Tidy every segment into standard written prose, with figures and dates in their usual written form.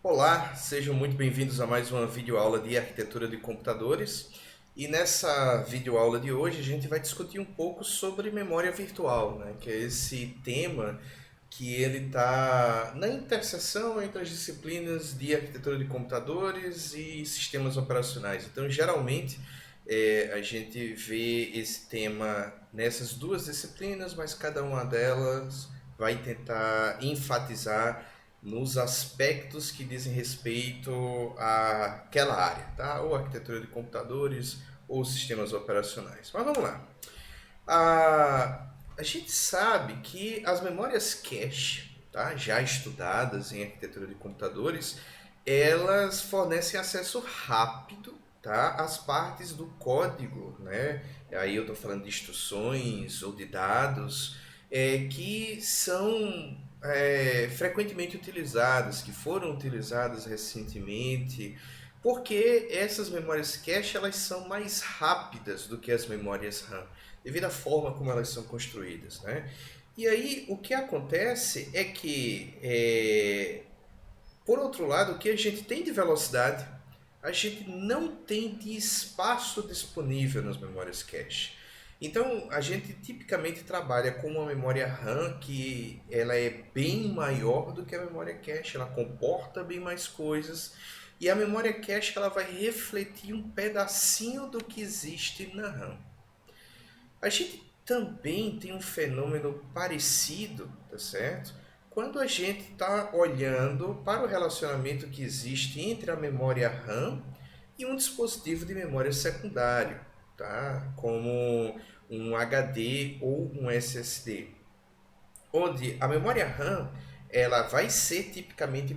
Olá, sejam muito bem-vindos a mais uma videoaula de arquitetura de computadores. E nessa videoaula de hoje a gente vai discutir um pouco sobre memória virtual, né? Que é esse tema que ele está na interseção entre as disciplinas de arquitetura de computadores e sistemas operacionais. Então, geralmente, a gente vê esse tema nessas duas disciplinas, mas cada uma delas vai tentar enfatizar nos aspectos que dizem respeito àquela área, tá? Ou arquitetura de computadores ou sistemas operacionais. Mas vamos lá. A gente sabe que as memórias cache, tá? Já estudadas em arquitetura de computadores, elas fornecem acesso rápido, tá? Às partes do código, né? Aí eu estou falando de instruções ou de dados que são frequentemente utilizadas, que foram utilizadas recentemente, porque essas memórias cache elas são mais rápidas do que as memórias RAM, devido à forma como elas são construídas, né? E aí o que acontece é que, por outro lado, o que a gente tem de velocidade, a gente não tem de espaço disponível nas memórias cache. Então, a gente tipicamente trabalha com uma memória RAM que ela é bem maior do que a memória cache, ela comporta bem mais coisas, e a memória cache ela vai refletir um pedacinho do que existe na RAM. A gente também tem um fenômeno parecido, tá certo? Quando a gente está olhando para o relacionamento que existe entre a memória RAM e um dispositivo de memória secundário, tá? Como um HD ou um SSD, onde a memória RAM ela vai ser tipicamente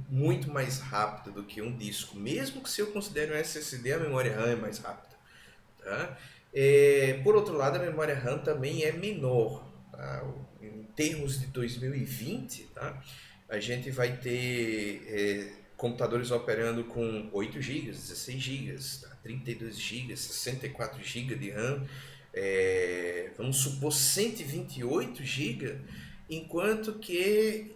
muito mais rápida do que um disco, mesmo que se eu considere um SSD, a memória RAM é mais rápida. Tá? Por outro lado, a memória RAM também é menor. Tá? Em termos de 2020, tá? A gente vai ter computadores operando com 8 GB, 16 GB, tá? 32 GB, 64 GB de RAM, vamos supor 128 GB, enquanto que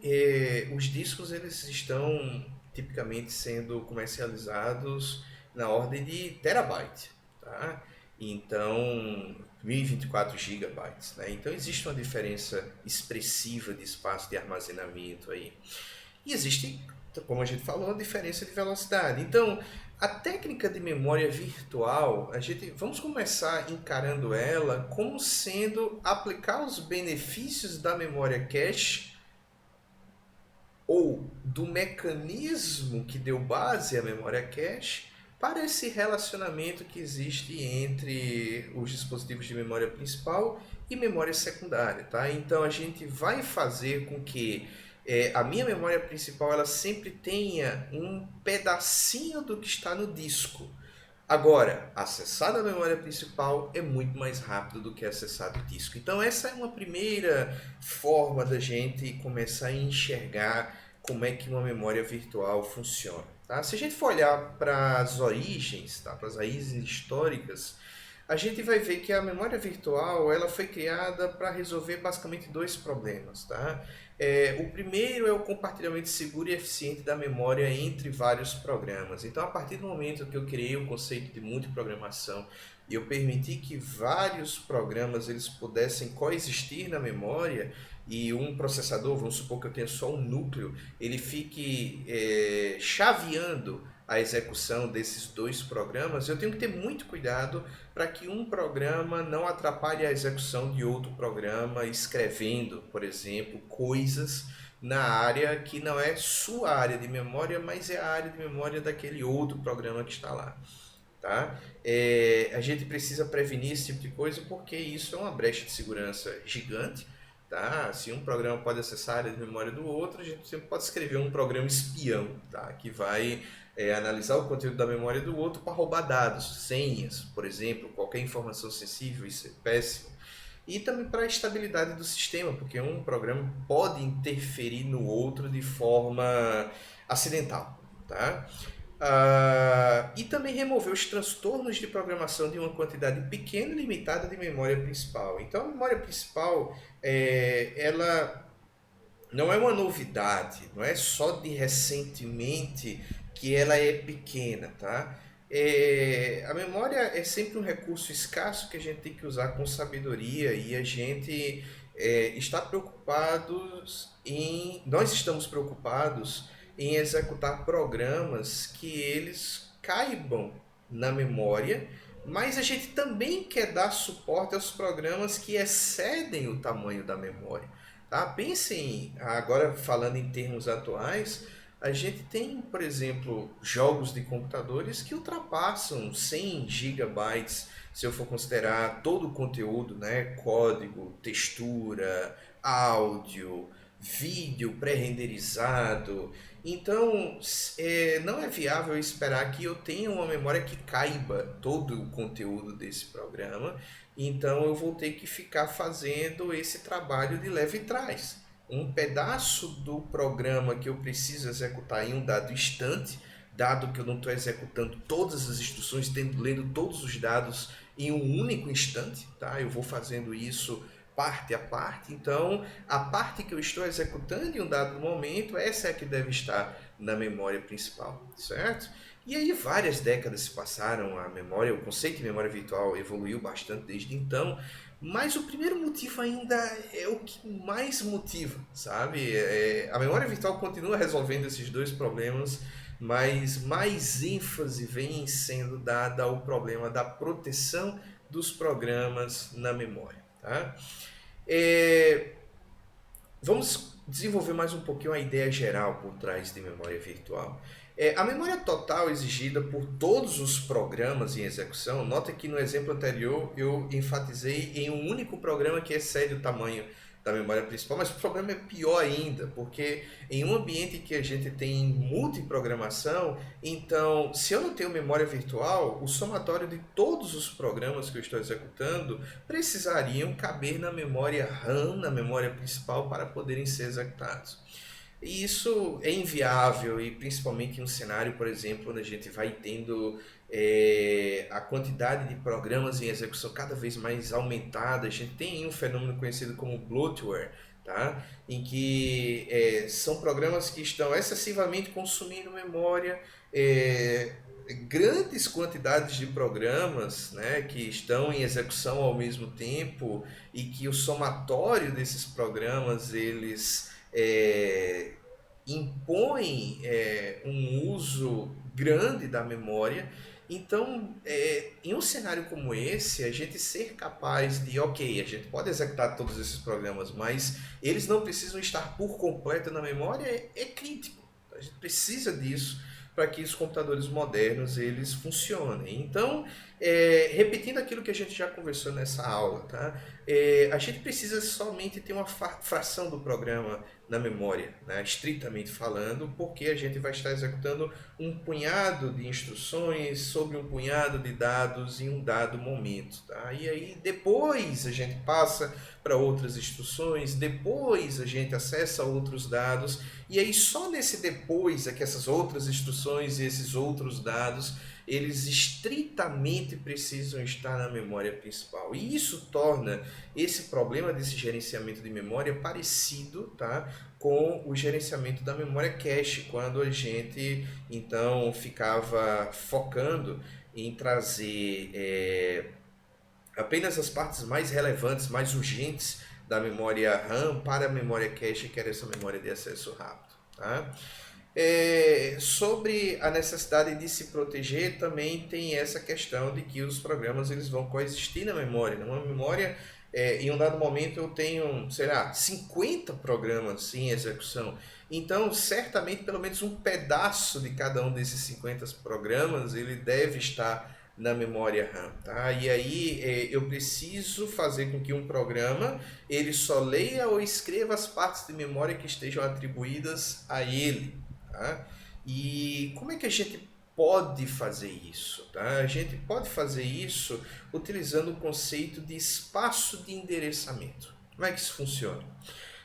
os discos eles estão tipicamente sendo comercializados na ordem de terabyte. Tá? Então, 1024 gigabytes, né? Então existe uma diferença expressiva de espaço de armazenamento aí. E existe, como a gente falou, uma diferença de velocidade. Então, a técnica de memória virtual, vamos começar encarando ela como sendo aplicar os benefícios da memória cache ou do mecanismo que deu base à memória cache para esse relacionamento que existe entre os dispositivos de memória principal e memória secundária, tá? Então a gente vai fazer com que a minha memória principal ela sempre tenha um pedacinho do que está no disco. Agora, acessar a memória principal é muito mais rápido do que acessar o disco. Então essa é uma primeira forma da gente começar a enxergar como é que uma memória virtual funciona. Tá? Se a gente for olhar para as origens, tá? Para as raízes históricas, a gente vai ver que a memória virtual ela foi criada para resolver basicamente dois problemas. Tá? O primeiro é o compartilhamento seguro e eficiente da memória entre vários programas. Então, a partir do momento que eu criei o conceito de multiprogramação e eu permiti que vários programas eles pudessem coexistir na memória, e um processador, vamos supor que eu tenha só um núcleo, ele fique chaveando a execução desses dois programas, eu tenho que ter muito cuidado para que um programa não atrapalhe a execução de outro programa, escrevendo, por exemplo, coisas na área que não é sua área de memória, mas é a área de memória daquele outro programa que está lá. Tá? A gente precisa prevenir esse tipo de coisa porque isso é uma brecha de segurança gigante. Tá? Se um programa pode acessar a área de memória do outro, a gente sempre pode escrever um programa espião, tá? Que vai analisar o conteúdo da memória do outro para roubar dados, senhas, por exemplo, qualquer informação sensível, isso é péssimo. E também para a estabilidade do sistema, porque um programa pode interferir no outro de forma acidental. Tá? E também remover os transtornos de programação de uma quantidade pequena e limitada de memória principal. Então, a memória principal, ela não é uma novidade, não é só de recentemente que ela é pequena, tá? A memória é sempre um recurso escasso que a gente tem que usar com sabedoria e a gente está preocupados nós estamos preocupados em executar programas que eles caibam na memória, mas a gente também quer dar suporte aos programas que excedem o tamanho da memória. Tá? Pensem, agora falando em termos atuais, a gente tem, por exemplo, jogos de computadores que ultrapassam 100 gigabytes, se eu for considerar todo o conteúdo, né? Código, textura, áudio, vídeo pré-renderizado. Então, não é viável esperar que eu tenha uma memória que caiba todo o conteúdo desse programa. Então, eu vou ter que ficar fazendo esse trabalho de leve trás. Um pedaço do programa que eu preciso executar em um dado instante, dado que eu não estou executando todas as instruções, lendo todos os dados em um único instante, tá? Eu vou fazendo isso parte a parte. Então, a parte que eu estou executando em um dado momento, essa é a que deve estar na memória principal, certo? E aí várias décadas se passaram, a memória, o conceito de memória virtual evoluiu bastante desde então, mas o primeiro motivo ainda é o que mais motiva, sabe? A memória virtual continua resolvendo esses dois problemas, mas mais ênfase vem sendo dada ao problema da proteção dos programas na memória, tá? É, Vamos desenvolver mais um pouquinho a ideia geral por trás de memória virtual. A memória total exigida por todos os programas em execução, nota que no exemplo anterior eu enfatizei em um único programa que excede o tamanho da memória principal, mas o problema é pior ainda, porque em um ambiente que a gente tem multiprogramação, então se eu não tenho memória virtual, o somatório de todos os programas que eu estou executando precisariam caber na memória RAM, na memória principal, para poderem ser executados. E isso é inviável, e principalmente em um cenário, por exemplo, onde a gente vai tendo a quantidade de programas em execução cada vez mais aumentada. A gente tem um fenômeno conhecido como bloatware, tá? Em que são programas que estão excessivamente consumindo memória, é, grandes quantidades de programas, né, que estão em execução ao mesmo tempo e que o somatório desses programas eles impõem um uso grande da memória. Então, em um cenário como esse, a gente ser capaz de, ok, a gente pode executar todos esses programas, mas eles não precisam estar por completo na memória, é crítico. A gente precisa disso para que os computadores modernos eles funcionem. Então, repetindo aquilo que a gente já conversou nessa aula, tá? A gente precisa somente ter uma fração do programa na memória, né? Estritamente falando, porque a gente vai estar executando um punhado de instruções sobre um punhado de dados em um dado momento. Tá? E aí depois a gente passa para outras instruções, depois a gente acessa outros dados, e aí só nesse depois é que essas outras instruções e esses outros dados eles estritamente precisam estar na memória principal. E isso torna esse problema desse gerenciamento de memória parecido, tá, com o gerenciamento da memória cache, quando a gente então ficava focando em trazer apenas as partes mais relevantes, mais urgentes da memória RAM para a memória cache, que era essa memória de acesso rápido. Tá? Sobre a necessidade de se proteger, também tem essa questão de que os programas eles vão coexistir na memória. Numa memória, em um dado momento eu tenho, sei lá, 50 programas em execução. Então, certamente, pelo menos um pedaço de cada um desses 50 programas ele deve estar na memória RAM, tá? E aí eu preciso fazer com que um programa ele só leia ou escreva as partes de memória que estejam atribuídas a ele. Tá? E como é que a gente pode fazer isso? Tá? A gente pode fazer isso utilizando o conceito de espaço de endereçamento. Como é que isso funciona?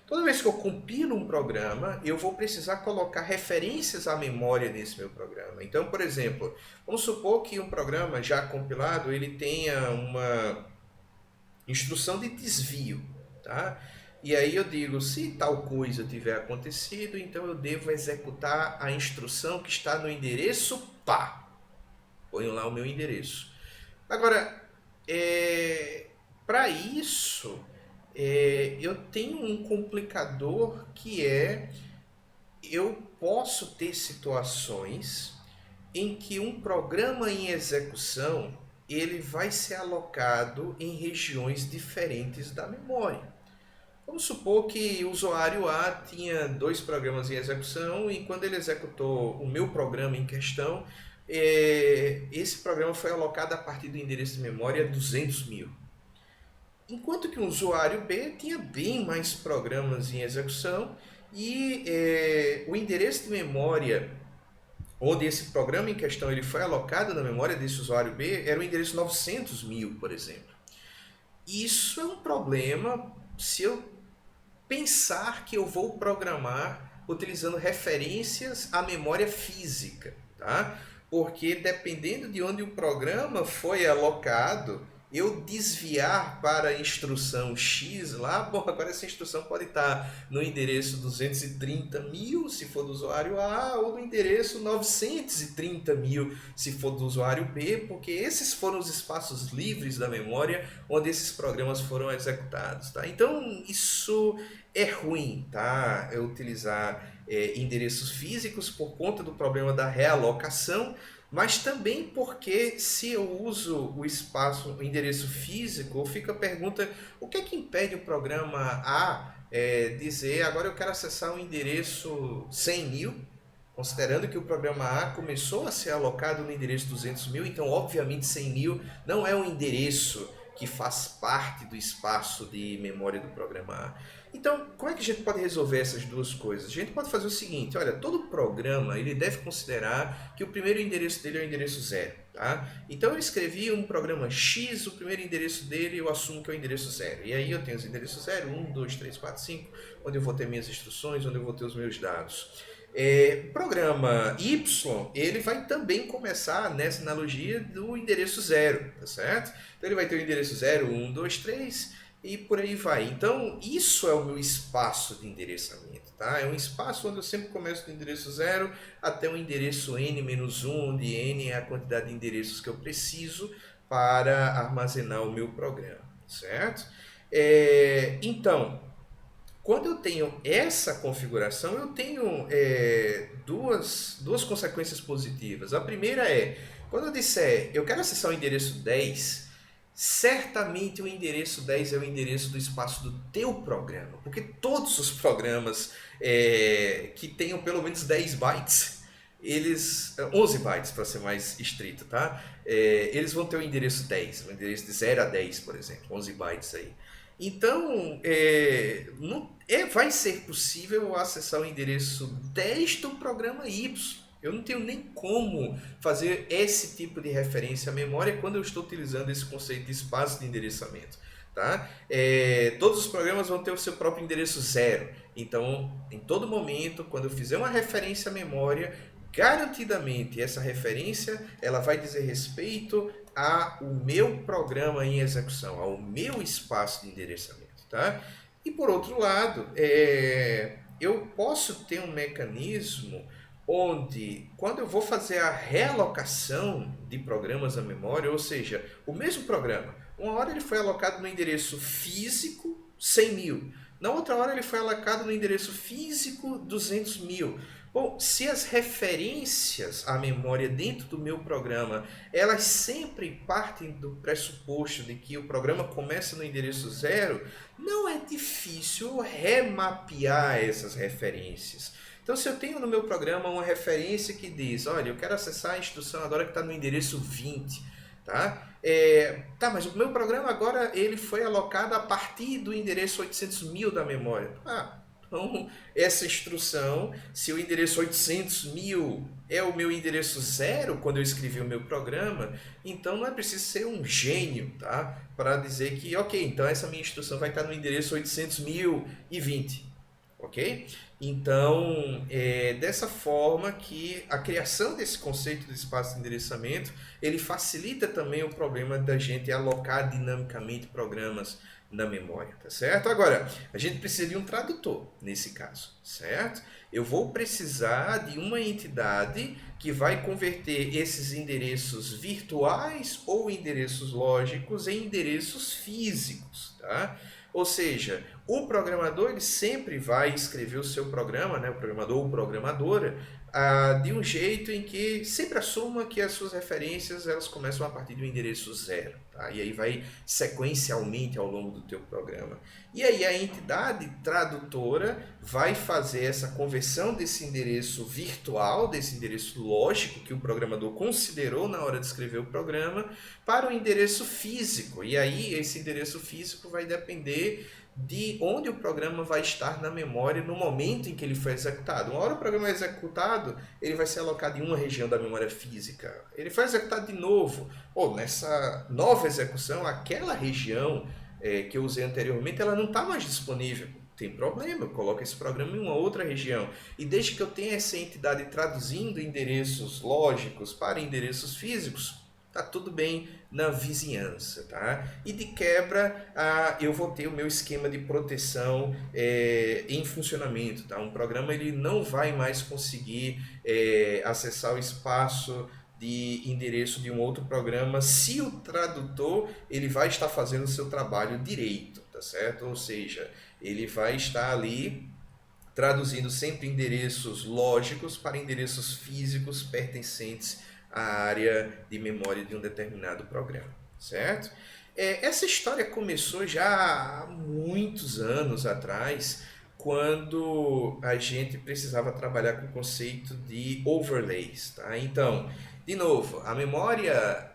Toda vez que eu compilo um programa, eu vou precisar colocar referências à memória nesse meu programa. Então, por exemplo, vamos supor que um programa já compilado ele tenha uma instrução de desvio, tá? e aí eu digo, se tal coisa tiver acontecido, então eu devo executar a instrução que está no endereço pá. Ponho lá o meu endereço. Agora, para isso, eu tenho um complicador que eu posso ter situações em que um programa em execução ele vai ser alocado em regiões diferentes da memória. Vamos supor que o usuário A tinha dois programas em execução e quando ele executou o meu programa em questão, esse programa foi alocado a partir do endereço de memória 200 mil. Enquanto que o usuário B tinha bem mais programas em execução e o endereço de memória onde esse programa em questão ele foi alocado na memória desse usuário B era o endereço 900 mil, por exemplo. Isso é um problema se eu pensar que eu vou programar utilizando referências à memória física, tá? Porque dependendo de onde o programa foi alocado, eu desviar para a instrução X lá, bom, agora essa instrução pode estar no endereço 230 mil se for do usuário A, ou no endereço 930 mil se for do usuário B, porque esses foram os espaços livres da memória onde esses programas foram executados, tá? Então isso é ruim, tá? É utilizar endereços físicos por conta do problema da realocação, mas também porque se eu uso o espaço, o endereço físico, fica a pergunta, o que é que impede o programa A dizer, agora eu quero acessar o endereço 100 mil, considerando que o programa A começou a ser alocado no endereço 200 mil, então obviamente 100 mil não é um endereço que faz parte do espaço de memória do programa A. Então, como é que a gente pode resolver essas duas coisas? A gente pode fazer o seguinte, olha, todo programa ele deve considerar que o primeiro endereço dele é o endereço zero, tá? Então eu escrevi um programa X, o primeiro endereço dele eu assumo que é o endereço zero. E aí eu tenho os endereços 0, 1, 2, 3, 4, 5, onde eu vou ter minhas instruções, onde eu vou ter os meus dados. O programa Y, ele vai também começar nessa analogia do endereço zero, tá certo? Então ele vai ter o endereço 0, 1, 2, 3 e por aí vai. Então isso é o meu espaço de endereçamento, tá? É um espaço onde eu sempre começo do endereço 0 até o endereço n-1, onde n é a quantidade de endereços que eu preciso para armazenar o meu programa, certo? Então, quando eu tenho essa configuração, eu tenho duas consequências positivas. A primeira é, quando eu disser eu quero acessar o endereço 10, certamente o endereço 10 é o endereço do espaço do teu programa. Porque todos os programas que tenham pelo menos 10 bytes, 11 bytes para ser mais estrito, tá? Eles vão ter o endereço 10, o endereço de 0 a 10, por exemplo, 11 bytes aí. Então, vai ser possível acessar o endereço 10 do programa Y. Eu não tenho nem como fazer esse tipo de referência à memória quando eu estou utilizando esse conceito de espaço de endereçamento. Tá? Todos os programas vão ter o seu próprio endereço 0. Então, em todo momento, quando eu fizer uma referência à memória, garantidamente essa referência ela vai dizer respeito ao meu programa em execução, ao meu espaço de endereçamento. Tá? E por outro lado, eu posso ter um mecanismo onde, quando eu vou fazer a realocação de programas à memória, ou seja, o mesmo programa, uma hora ele foi alocado no endereço físico 100 mil, na outra hora ele foi alocado no endereço físico 200 mil. Bom, se as referências à memória dentro do meu programa, elas sempre partem do pressuposto de que o programa começa no endereço 0, não é difícil remapear essas referências. Então, se eu tenho no meu programa uma referência que diz, olha, eu quero acessar a instrução agora que está no endereço 20, tá? Mas o meu programa agora ele foi alocado a partir do endereço 800 mil da memória. Então, essa instrução, se o endereço 800 mil é o meu endereço 0 quando eu escrevi o meu programa, então não é preciso ser um gênio, tá? Para dizer que, ok, então essa minha instrução vai estar no endereço 800.020, ok? Então, dessa forma que a criação desse conceito de espaço de endereçamento, ele facilita também o problema da gente alocar dinamicamente programas na memória, tá certo? Agora, a gente precisa de um tradutor nesse caso, certo? Eu vou precisar de uma entidade que vai converter esses endereços virtuais ou endereços lógicos em endereços físicos, tá? Ou seja, o programador ele sempre vai escrever o seu programa, né, o programador ou programadora, de um jeito em que sempre assuma que as suas referências elas começam a partir de um endereço zero, tá? E aí vai sequencialmente ao longo do teu programa. E aí a entidade tradutora vai fazer essa conversão desse endereço virtual, desse endereço lógico que o programador considerou na hora de escrever o programa, para o endereço físico. E aí esse endereço físico vai depender de onde o programa vai estar na memória no momento em que ele foi executado. Uma hora o programa é executado, ele vai ser alocado em uma região da memória física. Ele foi executado de novo, ou nessa nova execução, aquela região que eu usei anteriormente, ela não está mais disponível. Tem problema, eu coloco esse programa em uma outra região. E desde que eu tenha essa entidade traduzindo endereços lógicos para endereços físicos, tá tudo bem na vizinhança, tá? E de quebra, eu vou ter o meu esquema de proteção em funcionamento, tá? Um programa ele não vai mais conseguir acessar o espaço de endereço de um outro programa se o tradutor ele vai estar fazendo o seu trabalho direito, tá certo? Ou seja, ele vai estar ali traduzindo sempre endereços lógicos para endereços físicos pertencentes à área de memória de um determinado programa, certo? Essa história começou já há muitos anos atrás, quando a gente precisava trabalhar com o conceito de overlays, tá? Então, de novo, a memória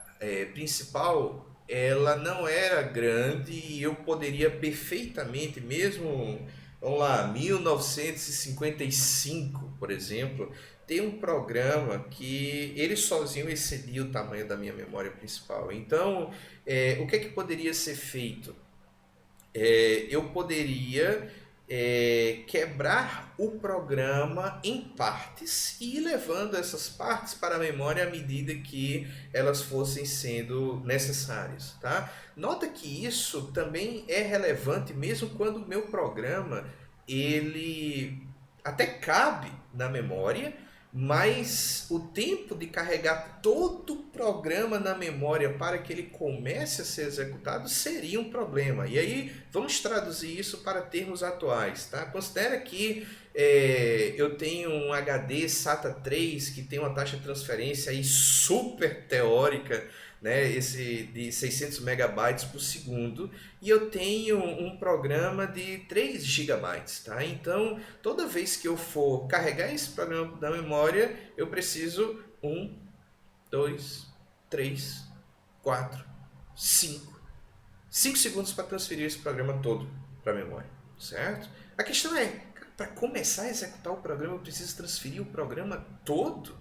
principal ela não era grande e eu poderia perfeitamente, mesmo, vamos lá, 1955, por exemplo, ter um programa que ele sozinho excedia o tamanho da minha memória principal. Então, o que é que poderia ser feito? Eu poderia quebrar o programa em partes e ir levando essas partes para a memória à medida que elas fossem sendo necessárias, tá? Nota que isso também é relevante mesmo quando o meu programa ele até cabe na memória, mas o tempo de carregar todo o programa na memória para que ele comece a ser executado seria um problema. E aí vamos traduzir isso para termos atuais, tá? Considera que eu tenho um HD SATA 3 que tem uma taxa de transferência aí super teórica, né, esse de 600 megabytes por segundo, e eu tenho um programa de 3 gigabytes, tá? Então, toda vez que eu for carregar esse programa da memória, eu preciso 2, 3, 4, 5 segundos para transferir esse programa todo para a memória, certo? A questão é, para começar a executar o programa, eu preciso transferir o programa todo?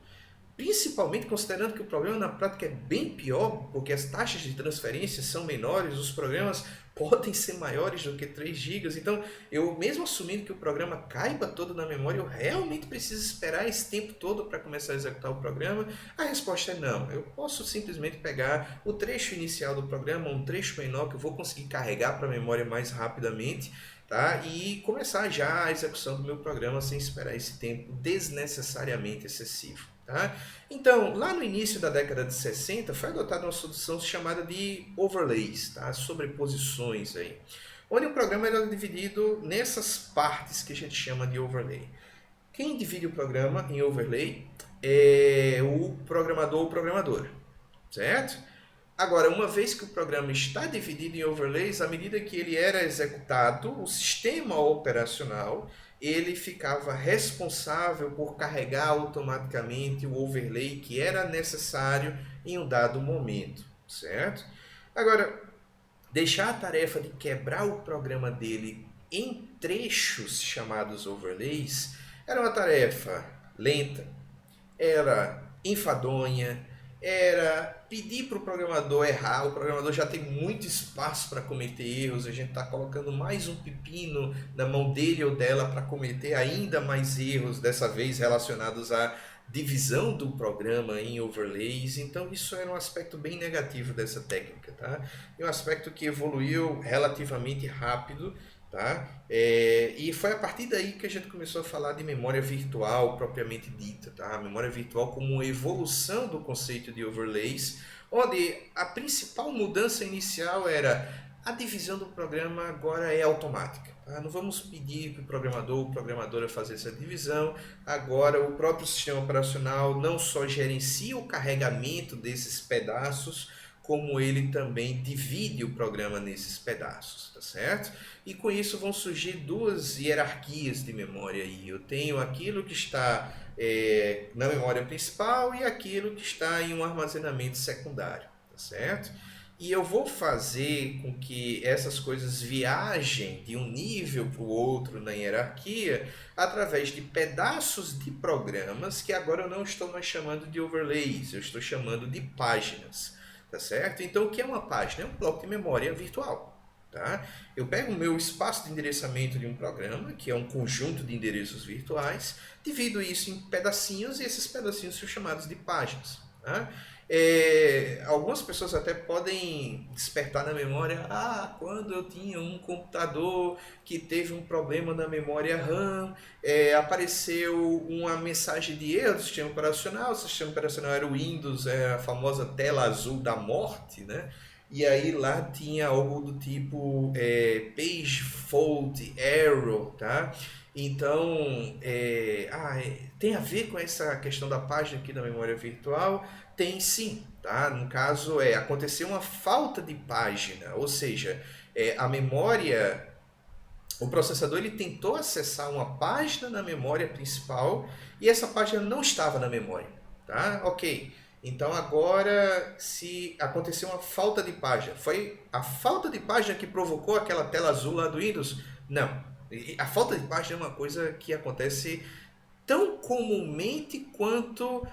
Principalmente considerando que o problema na prática é bem pior, porque as taxas de transferência são menores, os programas podem ser maiores do que 3 gigas. Então, eu mesmo assumindo que o programa caiba todo na memória, eu realmente preciso esperar esse tempo todo para começar a executar o programa? A resposta é não. Eu posso simplesmente pegar o trecho inicial do programa, um trecho menor que eu vou conseguir carregar para a memória mais rapidamente, tá? E começar já a execução do meu programa sem esperar esse tempo desnecessariamente excessivo. Tá? Então, lá no início da década de 60, foi adotada uma solução chamada de overlays, tá? Sobreposições, aí, onde o programa era dividido nessas partes que a gente chama de overlay. Quem divide o programa em overlay é o programador ou programadora, certo? Agora, uma vez que o programa está dividido em overlays, à medida que ele era executado, o sistema operacional ele ficava responsável por carregar automaticamente o overlay que era necessário em um dado momento, certo? Agora, deixar a tarefa de quebrar o programa dele em trechos chamados overlays era uma tarefa lenta, era enfadonha, era pedir para o programador errar. O programador já tem muito espaço para cometer erros, a gente está colocando mais um pepino na mão dele ou dela para cometer ainda mais erros, dessa vez relacionados a divisão do programa em overlays, então isso era um aspecto bem negativo dessa técnica, tá? E um aspecto que evoluiu relativamente rápido, tá? E foi a partir daí que a gente começou a falar de memória virtual propriamente dita, tá? A memória virtual como uma evolução do conceito de overlays, onde a principal mudança inicial era a divisão do programa agora é automática. Tá? Não vamos pedir para o programador ou programadora fazer essa divisão. Agora o próprio sistema operacional não só gerencia o carregamento desses pedaços, como ele também divide o programa nesses pedaços, tá certo? E com isso vão surgir duas hierarquias de memória aí. Eu tenho aquilo que está na memória principal e aquilo que está em um armazenamento secundário, tá certo? E eu vou fazer com que essas coisas viajem de um nível para o outro na hierarquia através de pedaços de programas que agora eu não estou mais chamando de overlays, eu estou chamando de páginas, tá certo? Então o que é uma página? É um bloco de memória virtual. Tá? Eu pego o meu espaço de endereçamento de um programa, que é um conjunto de endereços virtuais, divido isso em pedacinhos e esses pedacinhos são chamados de páginas. Tá? Algumas pessoas até podem despertar na memória, quando eu tinha um computador que teve um problema na memória RAM, apareceu uma mensagem de erro do sistema operacional, o sistema operacional era o Windows, a famosa tela azul da morte, né? E aí lá tinha algo do tipo page fault error, tá? Então, tem a ver com essa questão da página aqui da memória virtual? Tem sim, tá? No caso, aconteceu uma falta de página, ou seja, a memória, o processador ele tentou acessar uma página na memória principal e essa página não estava na memória, tá? Ok. Então agora, se aconteceu uma falta de página, foi a falta de página que provocou aquela tela azul lá do Windows? Não. A falta de página é uma coisa que acontece tão comumente quanto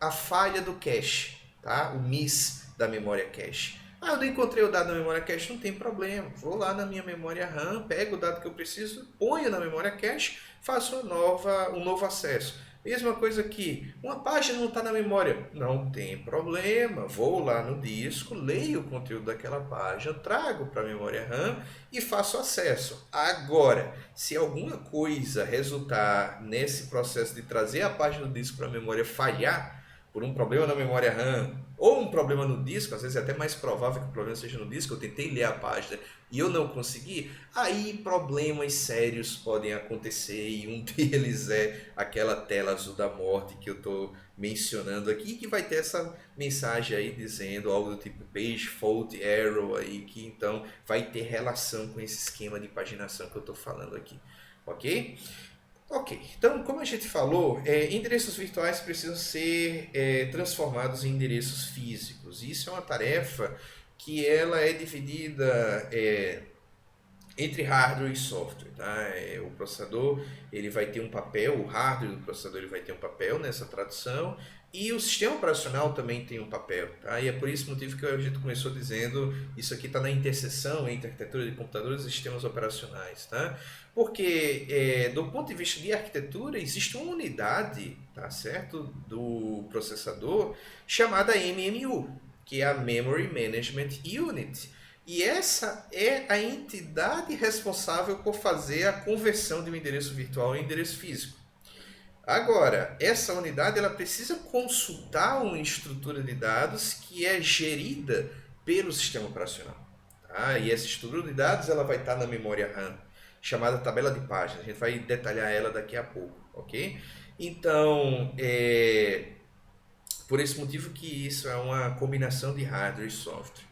a falha do cache, tá? O miss da memória cache. Eu não encontrei o dado na memória cache, não tem problema. Vou lá na minha memória RAM, pego o dado que eu preciso, ponho na memória cache, faço um novo acesso. Mesma coisa aqui, uma página não está na memória, não tem problema, vou lá no disco, leio o conteúdo daquela página, trago para a memória RAM e faço acesso. Agora, se alguma coisa resultar nesse processo de trazer a página do disco para a memória falhar, por um problema na memória RAM ou um problema no disco, às vezes é até mais provável que o problema seja no disco, eu tentei ler a página e eu não consegui, aí problemas sérios podem acontecer e um deles é aquela tela azul da morte que eu estou mencionando aqui, que vai ter essa mensagem aí dizendo algo do tipo page fault error aí, que então vai ter relação com esse esquema de paginação que eu estou falando aqui, ok? Ok, então como a gente falou, endereços virtuais precisam ser transformados em endereços físicos. Isso é uma tarefa que ela é dividida entre hardware e software, tá? O processador ele vai ter um papel, o hardware do processador ele vai ter um papel nessa tradução e o sistema operacional também tem um papel, tá? E é por esse motivo que a gente começou dizendo isso aqui está na interseção entre arquitetura de computadores e sistemas operacionais, tá? Porque do ponto de vista de arquitetura existe uma unidade, tá certo, do processador chamada MMU, que é a Memory Management Unit. E essa é a entidade responsável por fazer a conversão de um endereço virtual em endereço físico. Agora, essa unidade ela precisa consultar uma estrutura de dados que é gerida pelo sistema operacional. Tá? E essa estrutura de dados ela vai estar na memória RAM, chamada tabela de páginas. A gente vai detalhar ela daqui a pouco, ok? Então, por esse motivo que isso é uma combinação de hardware e software.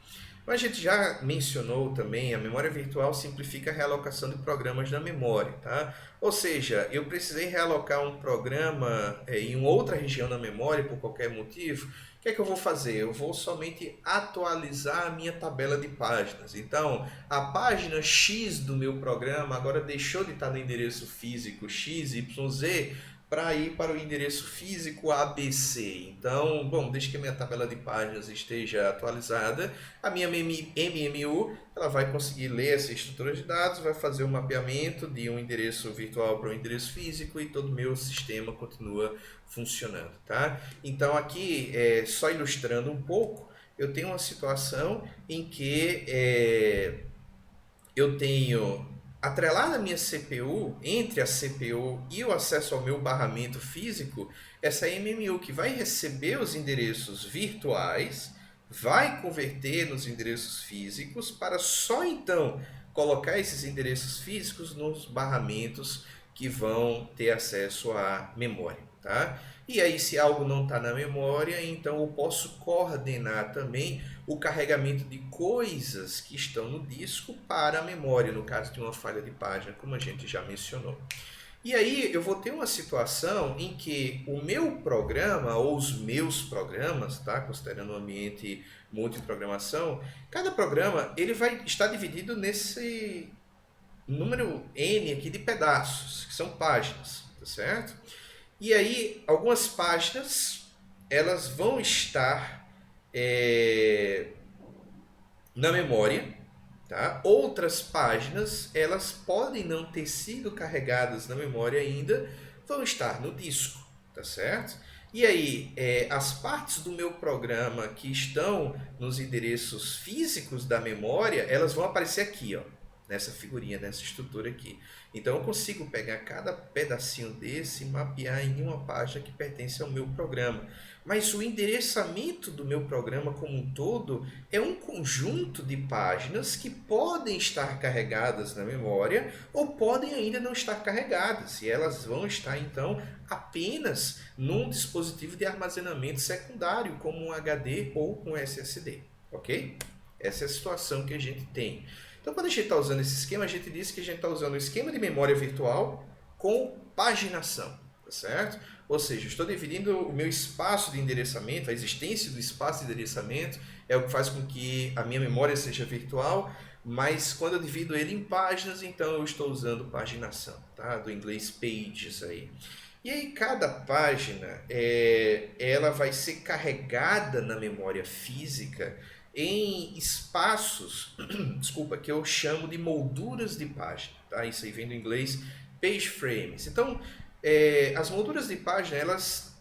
Mas a gente já mencionou também, a memória virtual simplifica a realocação de programas na memória, tá? Ou seja, eu precisei realocar um programa em outra região da memória por qualquer motivo, o que é que eu vou fazer? Eu vou somente atualizar a minha tabela de páginas. Então, a página X do meu programa agora deixou de estar no endereço físico XYZ para ir para o endereço físico ABC. Então, bom, desde que a minha tabela de páginas esteja atualizada, a minha MMU ela vai conseguir ler essa estrutura de dados, vai fazer o mapeamento de um endereço virtual para um endereço físico e todo o meu sistema continua funcionando, tá? Então aqui, só ilustrando um pouco, eu tenho uma situação em que eu tenho atrelada a minha CPU, entre a CPU e o acesso ao meu barramento físico, essa MMU que vai receber os endereços virtuais, vai converter nos endereços físicos para só então colocar esses endereços físicos nos barramentos que vão ter acesso à memória, tá? E aí, se algo não está na memória, então eu posso coordenar também o carregamento de coisas que estão no disco para a memória, no caso de uma falha de página, como a gente já mencionou. E aí eu vou ter uma situação em que o meu programa, ou os meus programas, tá? Considerando o ambiente multiprogramação, cada programa ele vai estar dividido nesse número N aqui de pedaços, que são páginas, tá certo? E aí, algumas páginas, elas vão estar na memória, tá? Outras páginas, elas podem não ter sido carregadas na memória ainda, vão estar no disco, tá certo? E aí, as partes do meu programa que estão nos endereços físicos da memória, elas vão aparecer aqui, ó, nessa figurinha, nessa estrutura aqui. Então eu consigo pegar cada pedacinho desse e mapear em uma página que pertence ao meu programa. Mas o endereçamento do meu programa como um todo é um conjunto de páginas que podem estar carregadas na memória ou podem ainda não estar carregadas. E elas vão estar então apenas num dispositivo de armazenamento secundário, como um HD ou um SSD. Ok? Essa é a situação que a gente tem. Então, quando a gente está usando esse esquema, a gente diz que a gente está usando o esquema de memória virtual com paginação, tá certo? Ou seja, eu estou dividindo o meu espaço de endereçamento, a existência do espaço de endereçamento é o que faz com que a minha memória seja virtual, mas quando eu divido ele em páginas, então eu estou usando paginação, tá? Do inglês pages aí. E aí cada página, ela vai ser carregada na memória física em espaços, desculpa, que eu chamo de molduras de página, tá? Isso aí vem do inglês page frames. Então, as molduras de página, elas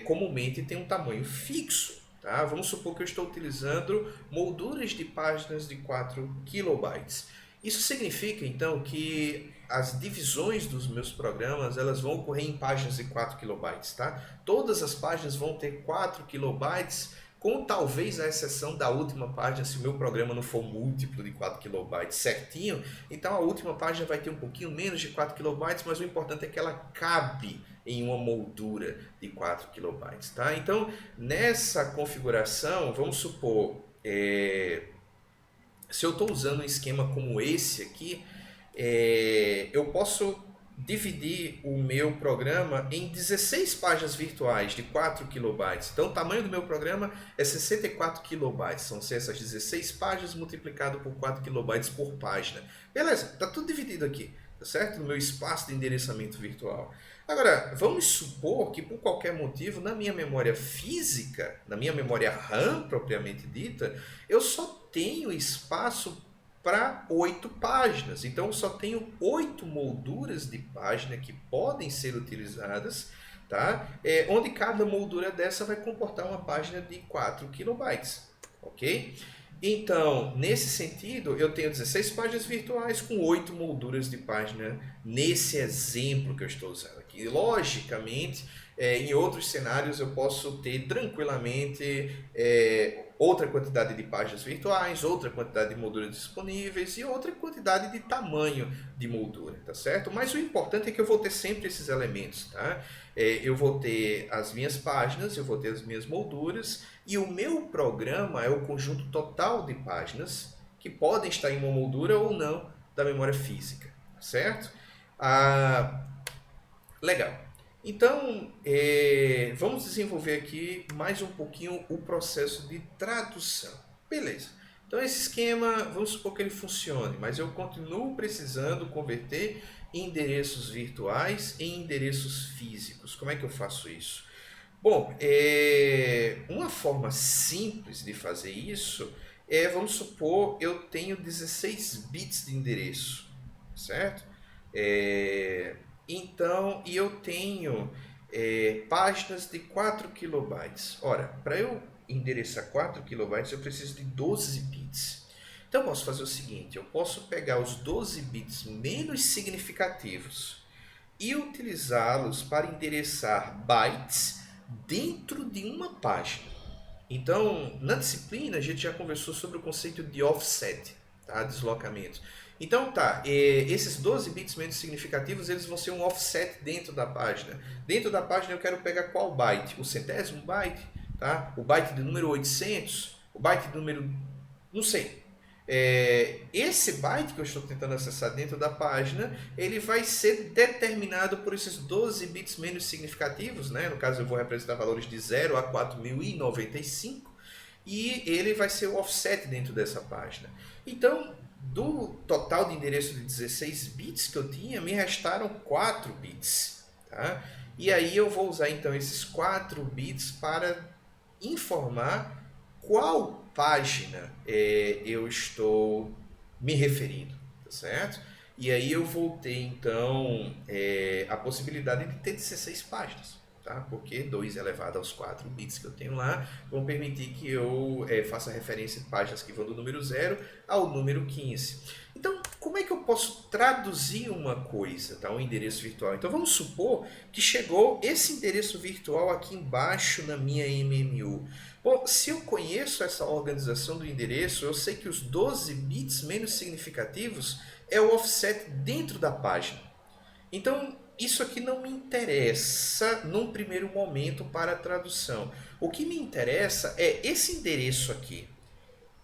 comumente têm um tamanho fixo, tá? Vamos supor que eu estou utilizando molduras de páginas de 4 kilobytes. Isso significa, então, que as divisões dos meus programas elas vão ocorrer em páginas de 4 kilobytes, tá? Todas as páginas vão ter 4 kilobytes, com talvez a exceção da última página, se o meu programa não for múltiplo de 4 kilobytes certinho, então a última página vai ter um pouquinho menos de 4 kilobytes, mas o importante é que ela cabe em uma moldura de 4 kilobytes, tá? Então, nessa configuração, vamos supor, se eu estou usando um esquema como esse aqui, eu posso dividir o meu programa em 16 páginas virtuais de 4 kilobytes. Então, o tamanho do meu programa é 64 kilobytes. São essas 16 páginas multiplicado por 4 kilobytes por página. Beleza, está tudo dividido aqui, tá certo? No meu espaço de endereçamento virtual. Agora, vamos supor que por qualquer motivo, na minha memória física, na minha memória RAM propriamente dita, eu só tenho espaço para 8 páginas. Então, eu só tenho 8 molduras de página que podem ser utilizadas, tá? Onde cada moldura dessa vai comportar uma página de 4 kilobytes, ok? Então, nesse sentido, eu tenho 16 páginas virtuais com 8 molduras de página nesse exemplo que eu estou usando aqui. Logicamente, em outros cenários eu posso ter tranquilamente outra quantidade de páginas virtuais, outra quantidade de molduras disponíveis e outra quantidade de tamanho de moldura, tá certo? Mas o importante é que eu vou ter sempre esses elementos, tá? Eu vou ter as minhas páginas, eu vou ter as minhas molduras e o meu programa é o conjunto total de páginas que podem estar em uma moldura ou não da memória física, certo? Legal. Então, vamos desenvolver aqui mais um pouquinho o processo de tradução. Beleza. Então esse esquema, vamos supor que ele funcione, mas eu continuo precisando converter endereços virtuais em endereços físicos. Como é que eu faço isso? Bom, uma forma simples de fazer isso é, vamos supor, eu tenho 16 bits de endereço, certo? Então, e eu tenho páginas de 4 kilobytes. Ora, para eu endereçar 4 kilobytes, eu preciso de 12 bits. Então, eu posso fazer o seguinte, eu posso pegar os 12 bits menos significativos e utilizá-los para endereçar bytes dentro de uma página. Então, na disciplina, a gente já conversou sobre o conceito de offset, tá? Deslocamento. Então, tá, esses 12 bits menos significativos, eles vão ser um offset dentro da página. Dentro da página eu quero pegar qual byte? O centésimo byte, tá? O byte do número 800, o byte do número... não sei. Esse byte que eu estou tentando acessar dentro da página, ele vai ser determinado por esses 12 bits menos significativos, né? No caso eu vou representar valores de 0 a 4095 e ele vai ser o offset dentro dessa página. Então, do total de endereço de 16 bits que eu tinha, me restaram 4 bits, tá? E aí eu vou usar então esses 4 bits para informar qual página eu estou me referindo, tá certo? E aí eu vou ter então a possibilidade de ter 16 páginas, tá? Porque 2 elevado aos 4 bits que eu tenho lá vão permitir que eu faça referência a páginas que vão do número 0 ao número 15. Então, como é que eu posso traduzir uma coisa, tá? Um endereço virtual? Então, vamos supor que chegou esse endereço virtual aqui embaixo na minha MMU. Bom, se eu conheço essa organização do endereço, eu sei que os 12 bits menos significativos é o offset dentro da página. Então, isso aqui não me interessa num primeiro momento para a tradução. O que me interessa é esse endereço aqui.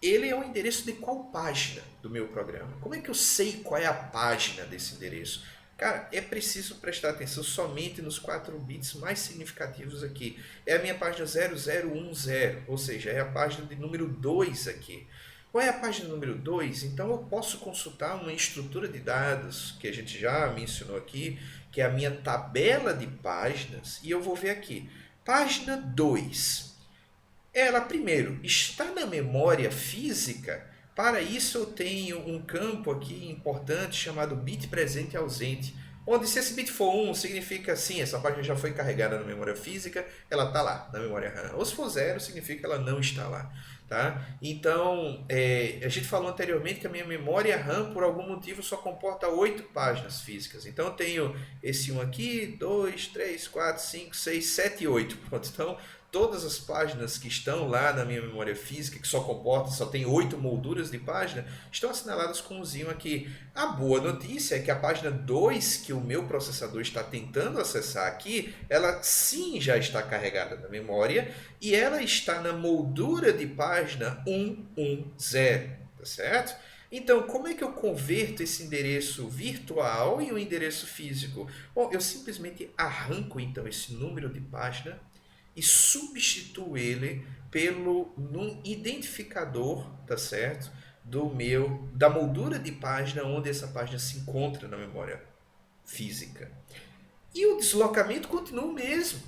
Ele é o endereço de qual página do meu programa? Como é que eu sei qual é a página desse endereço? Cara, é preciso prestar atenção somente nos 4 bits mais significativos aqui. É a minha página 0010, ou seja, é a página de número 2 aqui. Qual é a página número 2? Então eu posso consultar uma estrutura de dados que a gente já mencionou aqui, que é a minha tabela de páginas, e eu vou ver aqui. Página 2. Ela, primeiro, está na memória física. Para isso eu tenho um campo aqui importante chamado bit presente e ausente, onde se esse bit for 1, significa sim, essa página já foi carregada na memória física, ela está lá, na memória RAM. Ou se for 0, significa que ela não está lá. Tá? Então, a gente falou anteriormente que a minha memória RAM, por algum motivo, só comporta 8 páginas físicas. Então, eu tenho esse 1 aqui, 2, 3, 4, 5, 6, 7 e 8. Pronto. Então, todas as páginas que estão lá na minha memória física, que só tem 8 molduras de página, estão assinaladas com um zinho aqui. A boa notícia é que a página 2, que o meu processador está tentando acessar aqui, ela sim já está carregada na memória e ela está na moldura de página 110, tá certo? Então, como é que eu converto esse endereço virtual em um endereço físico? Bom, eu simplesmente arranco então esse número de página e substituo ele pelo num identificador, tá certo? Da moldura de página onde essa página se encontra na memória física. E o deslocamento continua o mesmo.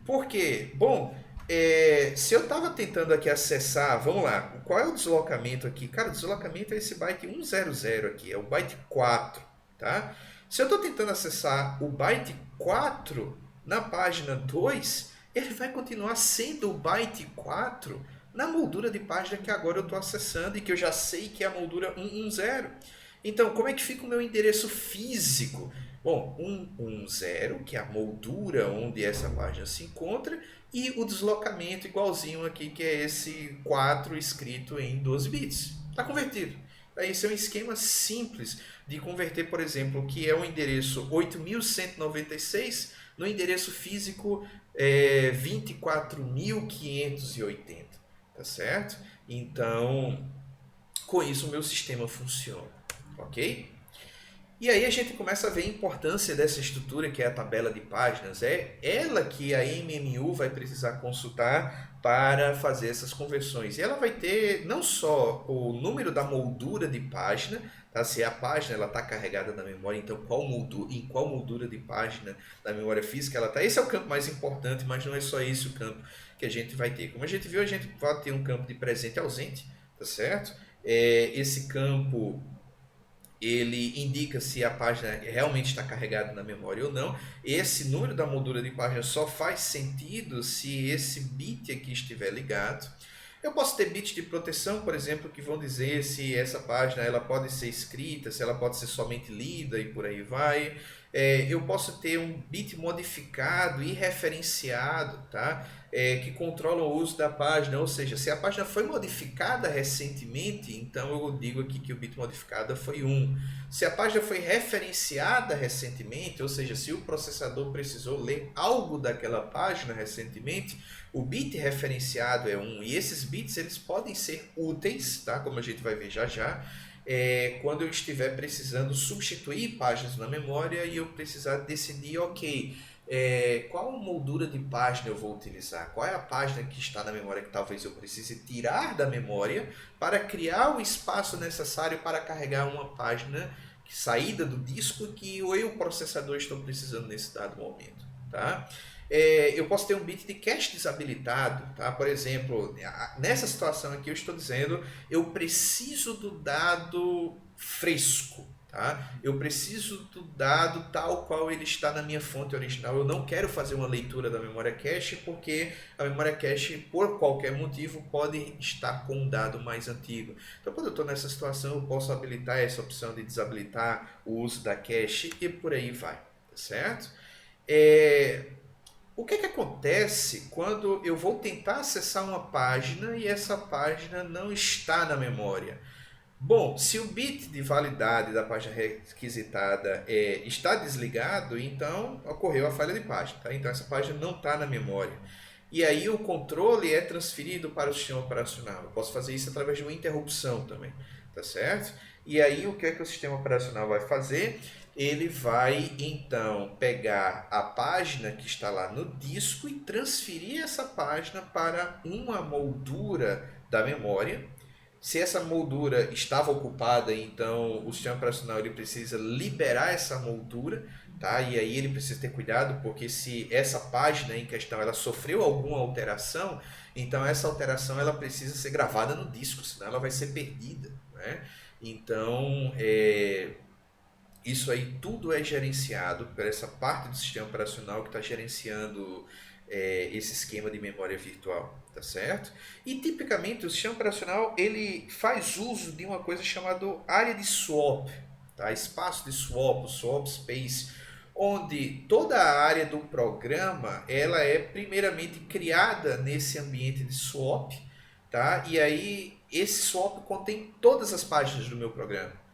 Por quê? Bom, se eu estava tentando aqui acessar, vamos lá, qual é o deslocamento aqui? Cara, o deslocamento é esse byte 100 aqui, é o byte 4, tá? Se eu estou tentando acessar o byte 4 na página 2, ele vai continuar sendo o byte 4 na moldura de página que agora eu estou acessando e que eu já sei que é a moldura 110. Então, como é que fica o meu endereço físico? Bom, 110, que é a moldura onde essa página se encontra, e o deslocamento igualzinho aqui, que é esse 4 escrito em 12 bits. Está convertido. Esse é um esquema simples de converter, por exemplo, o que é o endereço 8196 no endereço físico 24.580, tá certo? Então, com isso o meu sistema funciona, ok? E aí a gente começa a ver a importância dessa estrutura que é a tabela de páginas. É ela que a MMU vai precisar consultar para fazer essas conversões. E ela vai ter não só o número da moldura de página, tá? Se a página ela está carregada na memória, então em qual moldura de página da memória física ela está. Esse é o campo mais importante, mas não é só esse o campo que a gente vai ter. Como a gente viu, a gente vai ter um campo de presente e ausente, tá certo? Esse campo ele indica se a página realmente está carregada na memória ou não. Esse número da moldura de página só faz sentido se esse bit aqui estiver ligado. Eu posso ter bits de proteção, por exemplo, que vão dizer se essa página ela pode ser escrita, se ela pode ser somente lida e por aí vai. Eu posso ter um bit modificado e referenciado, tá? Que controla o uso da página, ou seja, se a página foi modificada recentemente, então eu digo aqui que o bit modificado foi 1. Se a página foi referenciada recentemente, ou seja, se o processador precisou ler algo daquela página recentemente, o bit referenciado é 1. E esses bits eles podem ser úteis, tá? Como a gente vai ver já já, quando eu estiver precisando substituir páginas na memória e eu precisar decidir, ok, qual moldura de página eu vou utilizar? Qual é a página que está na memória que talvez eu precise tirar da memória para criar o espaço necessário para carregar uma página saída do disco que eu e o processador estão precisando nesse dado momento, tá? Eu posso ter um bit de cache desabilitado, tá? Por exemplo, nessa situação aqui eu estou dizendo eu preciso do dado fresco, tá? Eu preciso do dado tal qual ele está na minha fonte original. Eu não quero fazer uma leitura da memória cache porque a memória cache, por qualquer motivo, pode estar com um dado mais antigo. Então, quando eu estou nessa situação, eu posso habilitar essa opção de desabilitar o uso da cache e por aí vai, tá certo? O que acontece quando eu vou tentar acessar uma página e essa página não está na memória? Bom, se o bit de validade da página requisitada está desligado, então ocorreu a falha de página. Tá? Então essa página não está na memória. E aí o controle é transferido para o sistema operacional. Eu posso fazer isso através de uma interrupção também, tá certo? E aí o que é que o sistema operacional vai fazer? Ele vai então pegar a página que está lá no disco e transferir essa página para uma moldura da memória. Se essa moldura estava ocupada, então o sistema operacional ele precisa liberar essa moldura, tá? E aí ele precisa ter cuidado, porque se essa página em questão ela sofreu alguma alteração, então essa alteração ela precisa ser gravada no disco, senão ela vai ser perdida, né? Então, isso aí tudo é gerenciado por essa parte do sistema operacional que está gerenciando esse esquema de memória virtual, tá certo? E tipicamente o sistema operacional ele faz uso de uma coisa chamada área de swap, tá? Espaço de swap, swap space, onde toda a área do programa ela é primeiramente criada nesse ambiente de swap, tá? E aí esse swap contém todas as páginas do meu programa.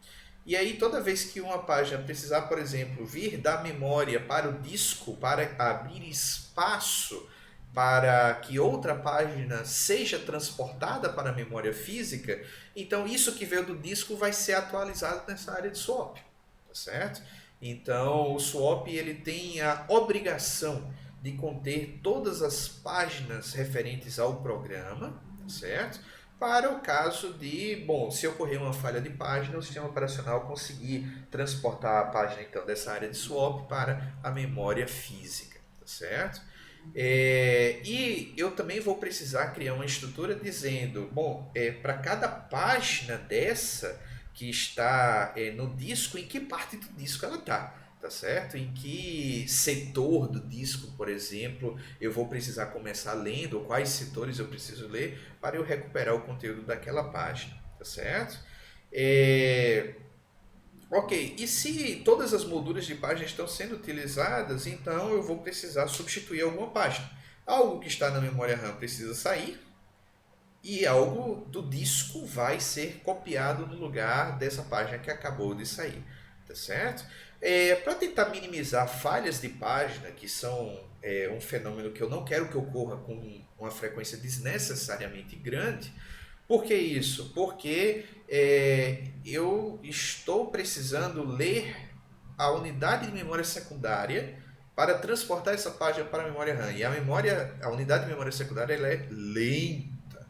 E aí, toda vez que uma página precisar, por exemplo, vir da memória para o disco, para abrir espaço para que outra página seja transportada para a memória física, então isso que veio do disco vai ser atualizado nessa área de swap, tá certo? Então, o swap ele tem a obrigação de conter todas as páginas referentes ao programa, tá certo? Para o caso de, bom, se ocorrer uma falha de página, o sistema operacional conseguir transportar a página então dessa área de swap para a memória física, tá certo? E eu também vou precisar criar uma estrutura dizendo, bom, para cada página dessa que está no disco, em que parte do disco ela está, tá certo? Em que setor do disco, por exemplo, eu vou precisar começar lendo, ou quais setores eu preciso ler para eu recuperar o conteúdo daquela página, tá certo? Ok, e se todas as molduras de página estão sendo utilizadas, então eu vou precisar substituir alguma página. Algo que está na memória RAM precisa sair e algo do disco vai ser copiado no lugar dessa página que acabou de sair, tá certo? Para tentar minimizar falhas de página, que são um fenômeno que eu não quero que ocorra com uma frequência desnecessariamente grande. Por que isso? Porque eu estou precisando ler a unidade de memória secundária para transportar essa página para a memória RAM. E a unidade de memória secundária ela é lenta.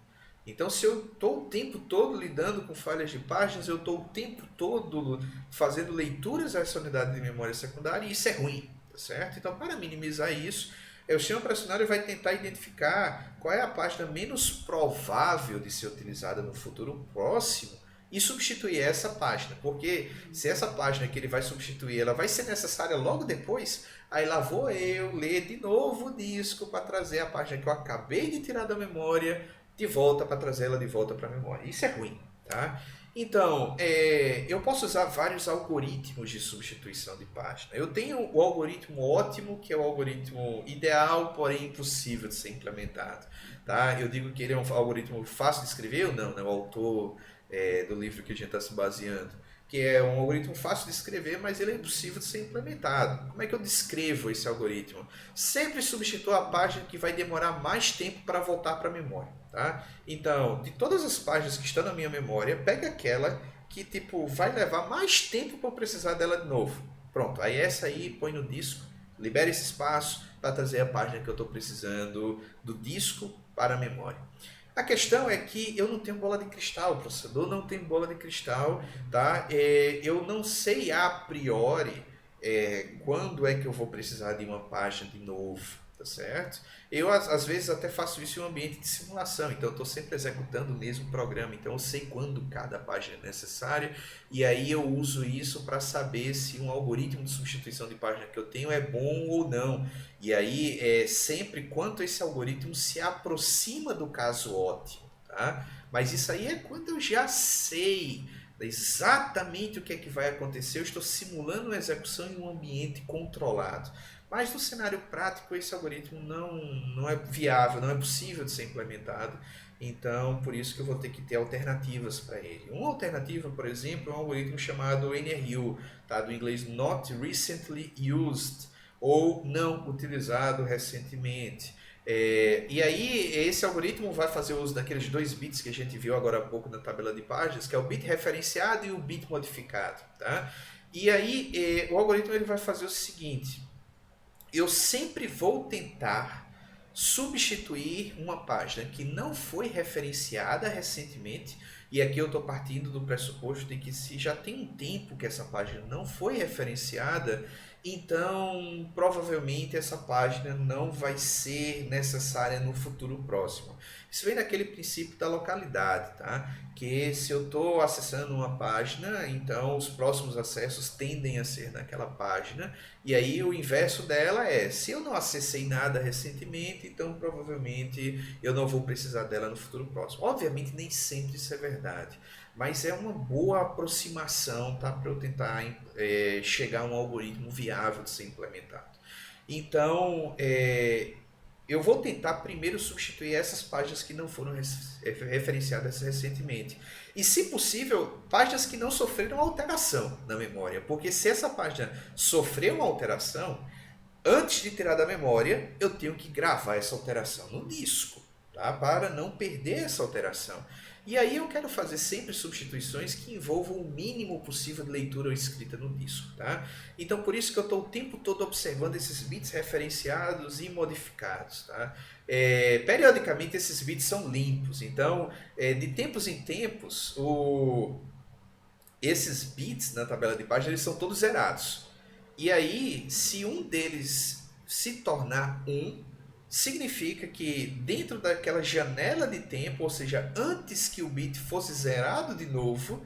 Então, se eu estou o tempo todo lidando com falhas de páginas, eu estou o tempo todo fazendo leituras a essa unidade de memória secundária e isso é ruim, tá certo? Então, para minimizar isso, o sistema operacional vai tentar identificar qual é a página menos provável de ser utilizada no futuro próximo e substituir essa página, porque se essa página que ele vai substituir ela vai ser necessária logo depois, aí lá vou eu ler de novo o disco para trazer a página que eu acabei de tirar da memória de volta para trazer ela de volta para a memória. Isso é ruim, tá? Então, eu posso usar vários algoritmos de substituição de página. Eu tenho o algoritmo ótimo, que é o algoritmo ideal, porém impossível de ser implementado. Tá? Eu digo que ele é um algoritmo fácil de escrever ou não, né? O autor do livro que a gente está se baseando. Que é um algoritmo fácil de escrever, mas ele é impossível de ser implementado. Como é que eu descrevo esse algoritmo? Sempre substitua a página que vai demorar mais tempo para voltar para a memória. Tá? Então, de todas as páginas que estão na minha memória, pega aquela que tipo vai levar mais tempo para eu precisar dela de novo. Pronto, aí essa aí põe no disco, libera esse espaço para trazer a página que eu estou precisando do disco para a memória. A questão é que eu não tenho bola de cristal, o processador não tem bola de cristal, tá? Eu não sei a priori quando é que eu vou precisar de uma página de novo, tá certo? Eu às vezes até faço isso em um ambiente de simulação, então eu estou sempre executando o mesmo programa, então eu sei quando cada página é necessária e aí eu uso isso para saber se um algoritmo de substituição de página que eu tenho é bom ou não. E aí sempre quanto esse algoritmo se aproxima do caso ótimo, tá? Mas isso aí é quando eu já sei exatamente o que é que vai acontecer, eu estou simulando uma execução em um ambiente controlado. Mas no cenário prático esse algoritmo não é viável, não é possível de ser implementado. Então, por isso que eu vou ter que ter alternativas para ele. Uma alternativa, por exemplo, é um algoritmo chamado NRU, tá? Do inglês Not Recently Used, ou não utilizado recentemente. E aí, esse algoritmo vai fazer uso daqueles dois bits que a gente viu agora há pouco na tabela de páginas, que é o bit referenciado e o bit modificado. Tá? E aí, o algoritmo ele vai fazer o seguinte: eu sempre vou tentar substituir uma página que não foi referenciada recentemente, e aqui eu estou partindo do pressuposto de que se já tem um tempo que essa página não foi referenciada, então provavelmente essa página não vai ser necessária no futuro próximo. Isso vem daquele princípio da localidade, tá? Que se eu estou acessando uma página, então os próximos acessos tendem a ser naquela página, e aí o inverso dela é, se eu não acessei nada recentemente, então provavelmente eu não vou precisar dela no futuro próximo. Obviamente nem sempre isso é verdade, mas é uma boa aproximação, tá, para eu tentar chegar a um algoritmo viável de ser implementado. Então, eu vou tentar primeiro substituir essas páginas que não foram referenciadas recentemente. E, se possível, páginas que não sofreram alteração na memória. Porque se essa página sofreu uma alteração, antes de tirar da memória, eu tenho que gravar essa alteração no disco, tá? Para não perder essa alteração. E aí eu quero fazer sempre substituições que envolvam o mínimo possível de leitura ou escrita no disco, tá? Então por isso que eu estou o tempo todo observando esses bits referenciados e modificados, tá? Periodicamente esses bits são limpos, então de tempos em tempos esses bits na tabela de página eles são todos zerados. E aí, se um deles se tornar 1, significa que dentro daquela janela de tempo, ou seja, antes que o bit fosse zerado de novo,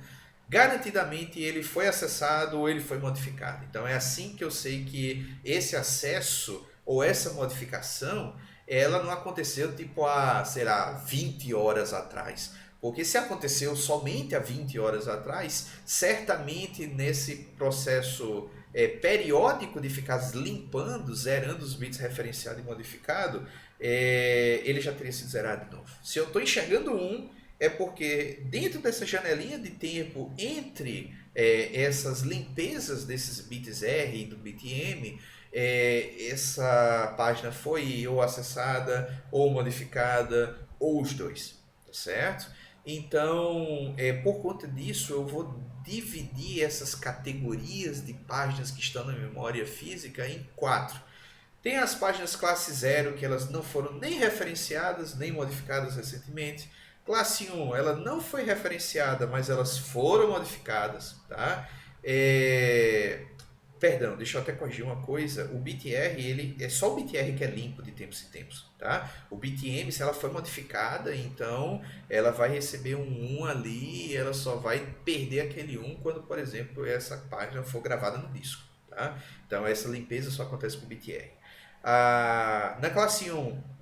garantidamente ele foi acessado ou ele foi modificado. Então é assim que eu sei que esse acesso ou essa modificação, ela não aconteceu tipo há, sei lá, 20 horas atrás. Porque se aconteceu somente há 20 horas atrás, certamente nesse processo periódico de ficar limpando, zerando os bits referenciado e modificado, ele já teria sido zerado de novo. Se eu estou enxergando é porque dentro dessa janelinha de tempo entre essas limpezas desses bits R e do bit M, essa página foi ou acessada, ou modificada, ou os dois, tá certo? Então, por conta disso, eu vou dividir essas categorias de páginas que estão na memória física em quatro. Tem as páginas classe zero que elas não foram nem referenciadas, nem modificadas recentemente. Classe um ela não foi referenciada, mas elas foram modificadas, tá? É, Perdão, deixa eu até corrigir uma coisa. O BitR, ele é só o BitR que é limpo de tempos em tempos, tá? O BitM, se ela foi modificada, então ela vai receber um 1 ali e ela só vai perder aquele 1 quando, por exemplo, essa página for gravada no disco, tá? Então essa limpeza só acontece com o BitR. Na classe 1,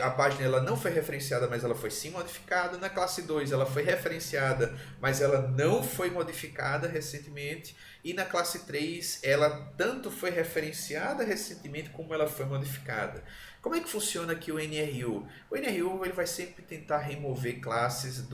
a página ela não foi referenciada, mas ela foi sim modificada. Na classe 2 ela foi referenciada, mas ela não foi modificada recentemente. E na classe 3 ela tanto foi referenciada recentemente como ela foi modificada. Como é que funciona aqui o NRU? O NRU ele vai sempre tentar remover classes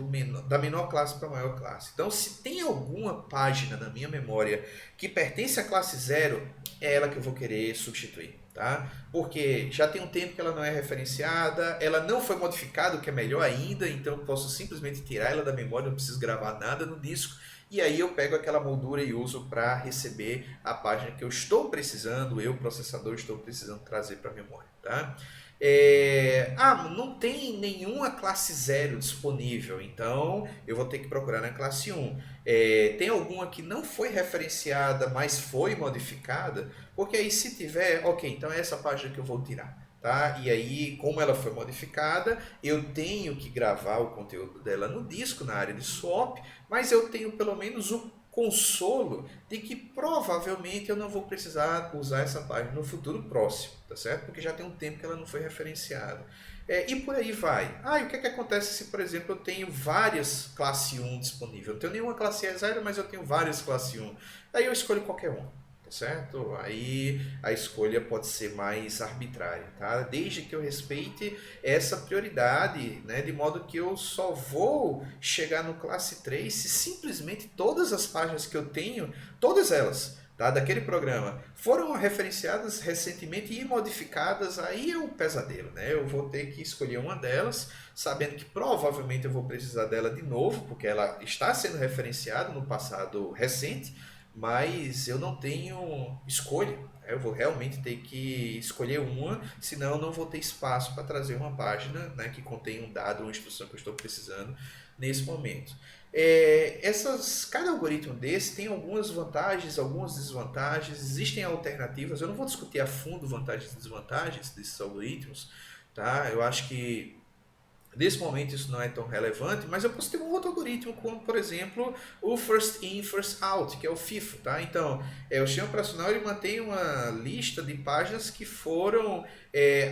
da menor classe para a maior classe. Então, se tem alguma página na minha memória que pertence à classe 0, é ela que eu vou querer substituir. Tá? Porque já tem um tempo que ela não é referenciada, ela não foi modificada, o que é melhor ainda, então eu posso simplesmente tirar ela da memória, não preciso gravar nada no disco, e aí eu pego aquela moldura e uso para receber a página que eu estou precisando, eu, processador, estou precisando trazer para a memória. Tá? Não tem nenhuma classe 0 disponível, então eu vou ter que procurar na classe 1. Tem alguma que não foi referenciada, mas foi modificada? Porque aí se tiver, ok, então é essa página que eu vou tirar. Tá? E aí, como ela foi modificada, eu tenho que gravar o conteúdo dela no disco, na área de swap, mas eu tenho pelo menos o consolo de que provavelmente eu não vou precisar usar essa página no futuro próximo, tá certo? Porque já tem um tempo que ela não foi referenciada. E por aí vai. E o que acontece se, por exemplo, eu tenho várias classe 1 disponível? Eu não tenho nenhuma classe 0, mas eu tenho várias classe 1. Aí eu escolho qualquer uma, tá certo? Aí a escolha pode ser mais arbitrária, tá? Desde que eu respeite essa prioridade, né? De modo que eu só vou chegar no classe 3 se simplesmente todas as páginas que eu tenho, todas elas, tá? Daquele programa, foram referenciadas recentemente e modificadas, aí é um pesadelo, né? Eu vou ter que escolher uma delas, sabendo que provavelmente eu vou precisar dela de novo, porque ela está sendo referenciada no passado recente, mas eu não tenho escolha. Eu vou realmente ter que escolher uma, senão eu não vou ter espaço para trazer uma página, né, que contém um dado, uma instrução que eu estou precisando nesse momento. Cada algoritmo desse tem algumas vantagens, algumas desvantagens, existem alternativas. Eu não vou discutir a fundo vantagens e desvantagens desses algoritmos, tá? Eu acho que nesse momento isso não é tão relevante, mas eu posso ter um outro algoritmo, como por exemplo o First In, First Out, que é o FIFO. Tá? Então, o sistema operacional ele mantém uma lista de páginas que foram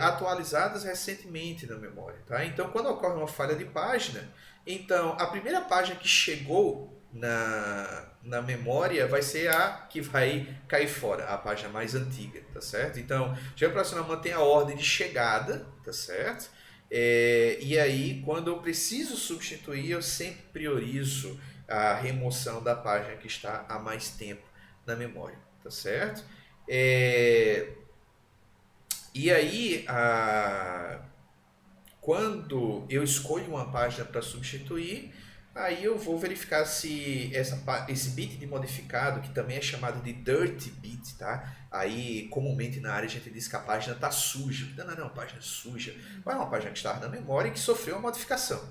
atualizadas recentemente na memória. Tá? Então, quando ocorre uma falha de página, então a primeira página que chegou na memória vai ser a que vai cair fora, a página mais antiga, tá certo? Então, o sistema operacional mantém a ordem de chegada, tá certo? E aí, quando eu preciso substituir, eu sempre priorizo a remoção da página que está há mais tempo na memória, tá certo? É, e aí, quando eu escolho uma página para substituir, aí eu vou verificar se esse bit de modificado, que também é chamado de dirty bit, tá? Aí, comumente na área a gente diz que a página está suja. Não, a página é suja. Ou é uma página que estava na memória e que sofreu uma modificação.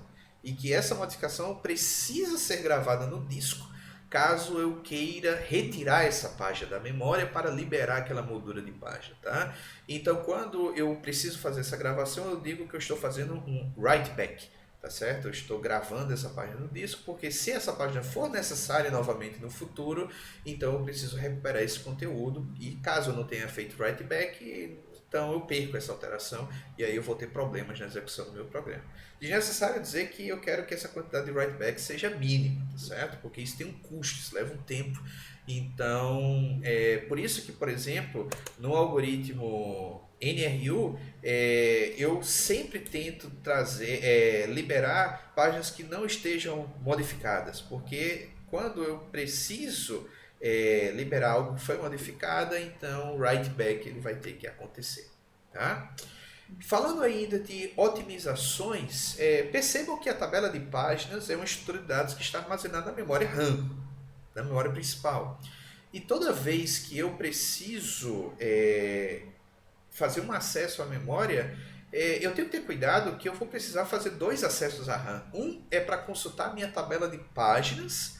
E que essa modificação precisa ser gravada no disco caso eu queira retirar essa página da memória para liberar aquela moldura de página, tá? Então, quando eu preciso fazer essa gravação, eu digo que eu estou fazendo um write back, tá certo? Eu estou gravando essa página no disco, porque se essa página for necessária novamente no futuro, então eu preciso recuperar esse conteúdo, e caso eu não tenha feito write back, então eu perco essa alteração e aí eu vou ter problemas na execução do meu programa. Desnecessário dizer que eu quero que essa quantidade de write back seja mínima, tá certo? Porque isso tem um custo, isso leva um tempo. Então, por isso que, por exemplo, no algoritmo NRU, eu sempre tento liberar páginas que não estejam modificadas, porque quando eu preciso liberar algo que foi modificado, então o write back ele vai ter que acontecer. Tá? Falando ainda de otimizações, percebam que a tabela de páginas é uma estrutura de dados que está armazenada na memória RAM, na memória principal. E toda vez que eu preciso fazer um acesso à memória, eu tenho que ter cuidado que eu vou precisar fazer dois acessos à RAM. Um é para consultar minha tabela de páginas,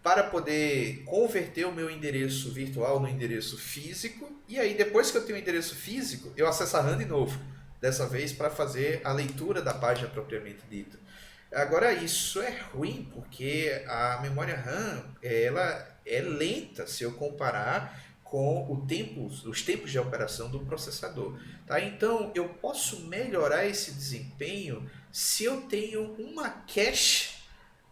para poder converter o meu endereço virtual no endereço físico. E aí, depois que eu tenho o endereço físico, eu acesso a RAM de novo. Dessa vez para fazer a leitura da página propriamente dita. Agora, isso é ruim, porque a memória RAM ela é lenta se eu comparar com os tempos de operação do processador. Tá? Então, eu posso melhorar esse desempenho se eu tenho uma cache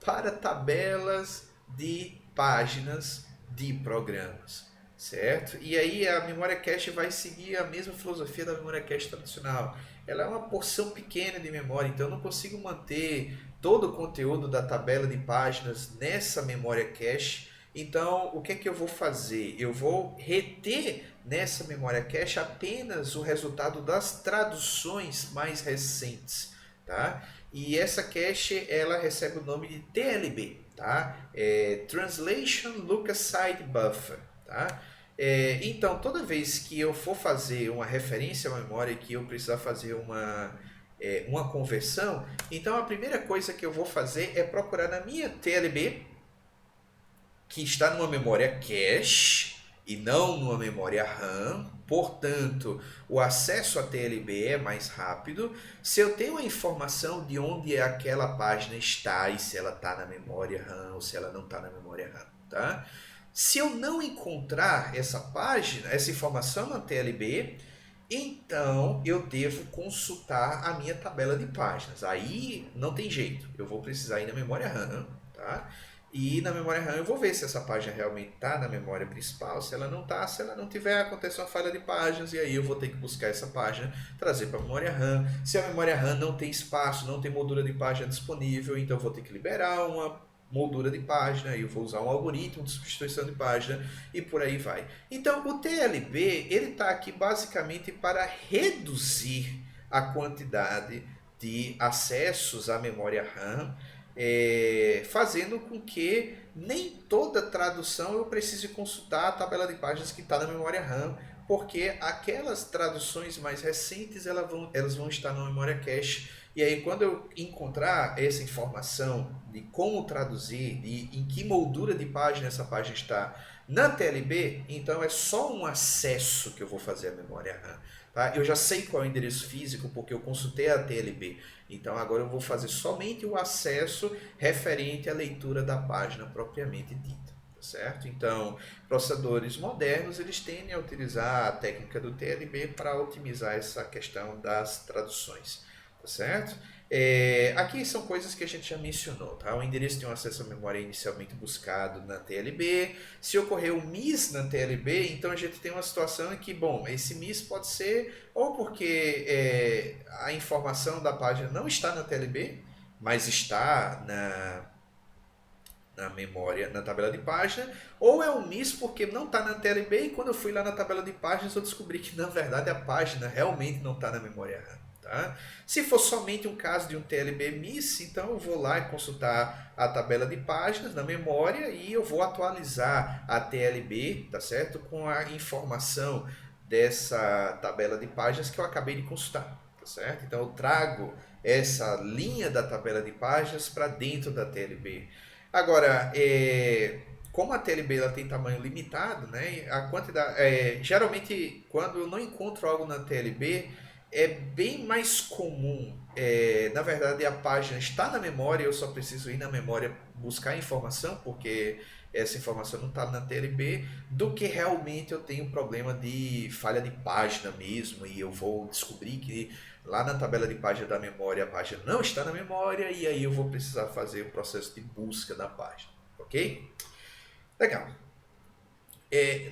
para tabelas de páginas de programas, certo? E aí a memória cache vai seguir a mesma filosofia da memória cache tradicional. Ela é uma porção pequena de memória, então eu não consigo manter todo o conteúdo da tabela de páginas nessa memória cache. Então, o que é que eu vou fazer? Eu vou reter nessa memória cache apenas o resultado das traduções mais recentes, tá? E essa cache ela recebe o nome de TLB, tá? Translation Look-Aside Buffer, tá? Então, toda vez que eu for fazer uma referência à memória, que eu precisar fazer uma conversão, então a primeira coisa que eu vou fazer é procurar na minha TLB, que está numa memória cache e não numa memória RAM, portanto, o acesso a TLB é mais rápido. Se eu tenho a informação de onde aquela página está e se ela está na memória RAM ou se ela não está na memória RAM, tá? Se eu não encontrar essa página, essa informação na TLB, então eu devo consultar a minha tabela de páginas. Aí não tem jeito, eu vou precisar ir na memória RAM, tá? E na memória RAM eu vou ver se essa página realmente está na memória principal. Se ela não está, se ela não tiver, acontece uma falha de páginas e aí eu vou ter que buscar essa página, trazer para a memória RAM. Se a memória RAM não tem espaço, não tem moldura de página disponível, então eu vou ter que liberar uma moldura de página, eu vou usar um algoritmo de substituição de página e por aí vai. Então o TLB ele está aqui basicamente para reduzir a quantidade de acessos à memória RAM, fazendo com que nem toda tradução eu precise consultar a tabela de páginas que está na memória RAM, porque aquelas traduções mais recentes elas vão estar na memória cache. E aí, quando eu encontrar essa informação de como traduzir, de em que moldura de página essa página está na TLB, então é só um acesso que eu vou fazer à memória RAM. Tá? Eu já sei qual é o endereço físico porque eu consultei a TLB. Então agora eu vou fazer somente o acesso referente à leitura da página propriamente dita. Certo? Então, processadores modernos eles tendem a utilizar a técnica do TLB para otimizar essa questão das traduções. Tá certo? Aqui são coisas que a gente já mencionou, tá? O endereço de um acesso à memória inicialmente buscado na TLB. Se ocorrer um miss na TLB, então a gente tem uma situação em que, bom, esse miss pode ser ou porque a informação da página não está na TLB, mas está na memória, na tabela de página, ou é um miss porque não está na TLB e quando eu fui lá na tabela de páginas eu descobri que na verdade a página realmente não está na memória RAM. Tá? Se for somente um caso de um TLB miss, então eu vou lá e consultar a tabela de páginas na memória e eu vou atualizar a TLB, tá certo? Com a informação dessa tabela de páginas que eu acabei de consultar, tá certo? Então eu trago essa linha da tabela de páginas para dentro da TLB. Agora, como a TLB ela tem tamanho limitado, né? A quantidade, geralmente quando eu não encontro algo na TLB é bem mais comum, na verdade a página está na memória, eu só preciso ir na memória buscar a informação, porque essa informação não está na TLB, do que realmente eu tenho problema de falha de página mesmo, e eu vou descobrir que lá na tabela de página da memória a página não está na memória, e aí eu vou precisar fazer o processo de busca da página, ok? Legal.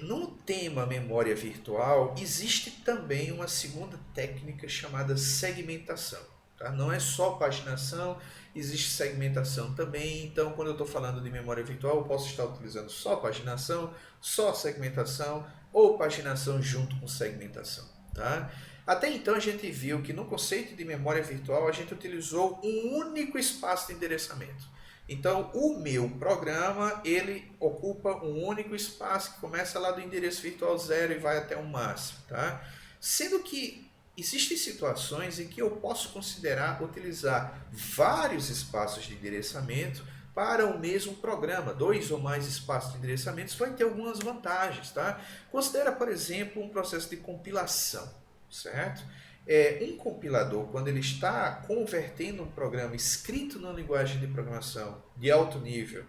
No tema memória virtual, existe também uma segunda técnica chamada segmentação. Tá? Não é só paginação, existe segmentação também. Então, quando eu estou falando de memória virtual, eu posso estar utilizando só paginação, só segmentação ou paginação junto com segmentação. Tá? Até então a gente viu que no conceito de memória virtual a gente utilizou um único espaço de endereçamento. Então o meu programa ele ocupa um único espaço que começa lá do endereço virtual 0 e vai até o máximo, tá? Sendo que existem situações em que eu posso considerar utilizar vários espaços de endereçamento para o mesmo programa. Dois ou mais espaços de endereçamentos vai ter algumas vantagens, tá? Considera, por exemplo, um processo de compilação, certo? Um compilador, quando ele está convertendo um programa escrito na linguagem de programação de alto nível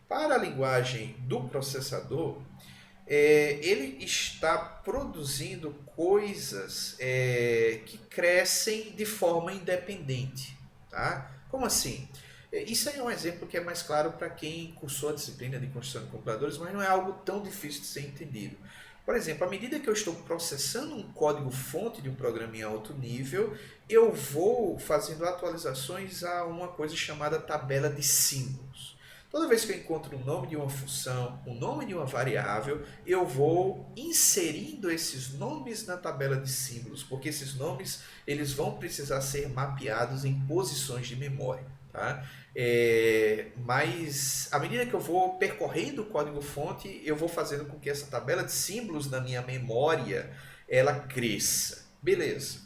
para a linguagem do processador, ele está produzindo coisas que crescem de forma independente. Tá? Como assim? Isso aí é um exemplo que é mais claro para quem cursou a disciplina de construção de computadores, mas não é algo tão difícil de ser entendido. Por exemplo, à medida que eu estou processando um código-fonte de um programa em alto nível, eu vou fazendo atualizações a uma coisa chamada tabela de símbolos. Toda vez que eu encontro o nome de uma função, o nome de uma variável, eu vou inserindo esses nomes na tabela de símbolos, porque esses nomes eles vão precisar ser mapeados em posições de memória. Tá? Mas à medida que eu vou percorrendo o código-fonte, eu vou fazendo com que essa tabela de símbolos na minha memória ela cresça. Beleza.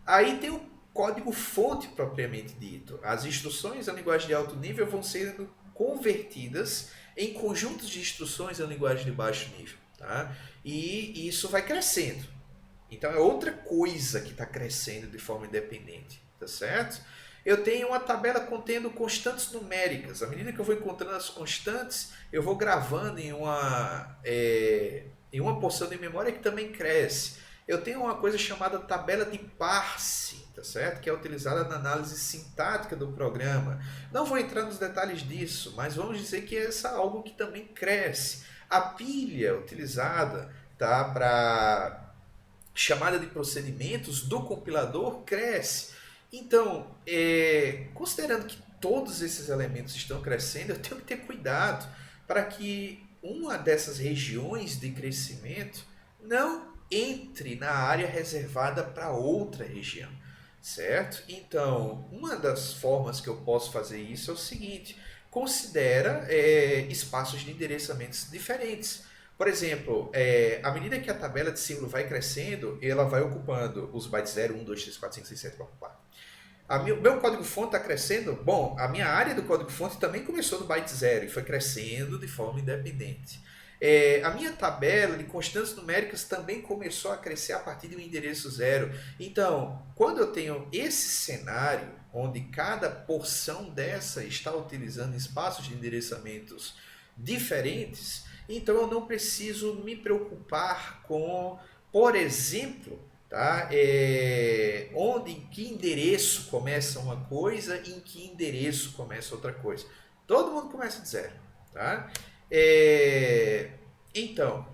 Aí tem o código-fonte propriamente dito. As instruções da linguagem de alto nível vão sendo convertidas em conjuntos de instruções da linguagem de baixo nível. Tá? E isso vai crescendo. Então é outra coisa que está crescendo de forma independente. Tá certo? Eu tenho uma tabela contendo constantes numéricas. À medida que eu vou encontrando as constantes, eu vou gravando em uma porção de memória que também cresce. Eu tenho uma coisa chamada tabela de parse, tá certo? Que é utilizada na análise sintática do programa. Não vou entrar nos detalhes disso, mas vamos dizer que é algo que também cresce. A pilha utilizada, tá, para chamada de procedimentos do compilador cresce. Então, considerando que todos esses elementos estão crescendo, eu tenho que ter cuidado para que uma dessas regiões de crescimento não entre na área reservada para outra região, certo? Então, uma das formas que eu posso fazer isso é o seguinte: considera espaços de endereçamentos diferentes. Por exemplo, à medida que a tabela de símbolo vai crescendo, ela vai ocupando os bytes 0, 1, 2, 3, 4, 5, 6, 7, 8, 4. O meu código-fonte está crescendo. Bom, a minha área do código-fonte também começou no byte 0 e foi crescendo de forma independente. A minha tabela de constantes numéricas também começou a crescer a partir de um endereço 0. Então, quando eu tenho esse cenário, onde cada porção dessa está utilizando espaços de endereçamentos diferentes, então eu não preciso me preocupar com, por exemplo, tá? Em que endereço começa uma coisa e em que endereço começa outra coisa. Todo mundo começa de 0. Tá? Então,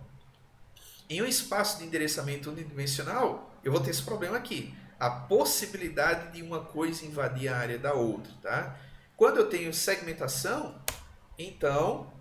em um espaço de endereçamento unidimensional, eu vou ter esse problema aqui. A possibilidade de uma coisa invadir a área da outra. Tá? Quando eu tenho segmentação, então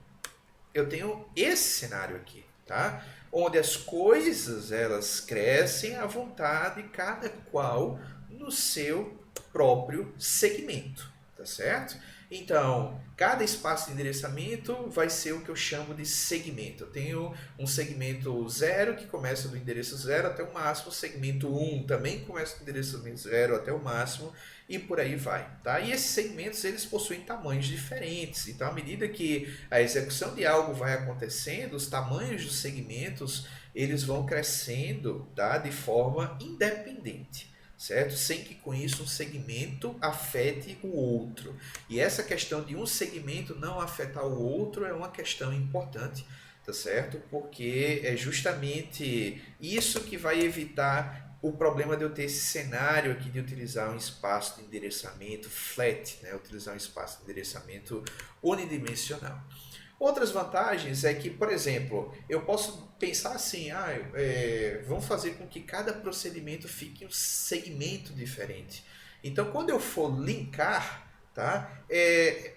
eu tenho esse cenário aqui. Tá? Onde as coisas elas crescem à vontade, cada qual no seu próprio segmento. Tá certo? Então, cada espaço de endereçamento vai ser o que eu chamo de segmento. Eu tenho um segmento 0 que começa do endereço 0 até o máximo, o segmento 1 também começa do endereço 0 até o máximo e por aí vai. Tá? E esses segmentos eles possuem tamanhos diferentes. Então, à medida que a execução de algo vai acontecendo, os tamanhos dos segmentos eles vão crescendo, tá? De forma independente. Certo? Sem que com isso um segmento afete o outro. E essa questão de um segmento não afetar o outro é uma questão importante, tá certo? Porque é justamente isso que vai evitar o problema de eu ter esse cenário aqui de utilizar um espaço de endereçamento flat, né? Utilizar um espaço de endereçamento unidimensional. Outras vantagens é que, por exemplo, eu posso pensar assim, vamos fazer com que cada procedimento fique um segmento diferente. Então, quando eu for linkar, tá,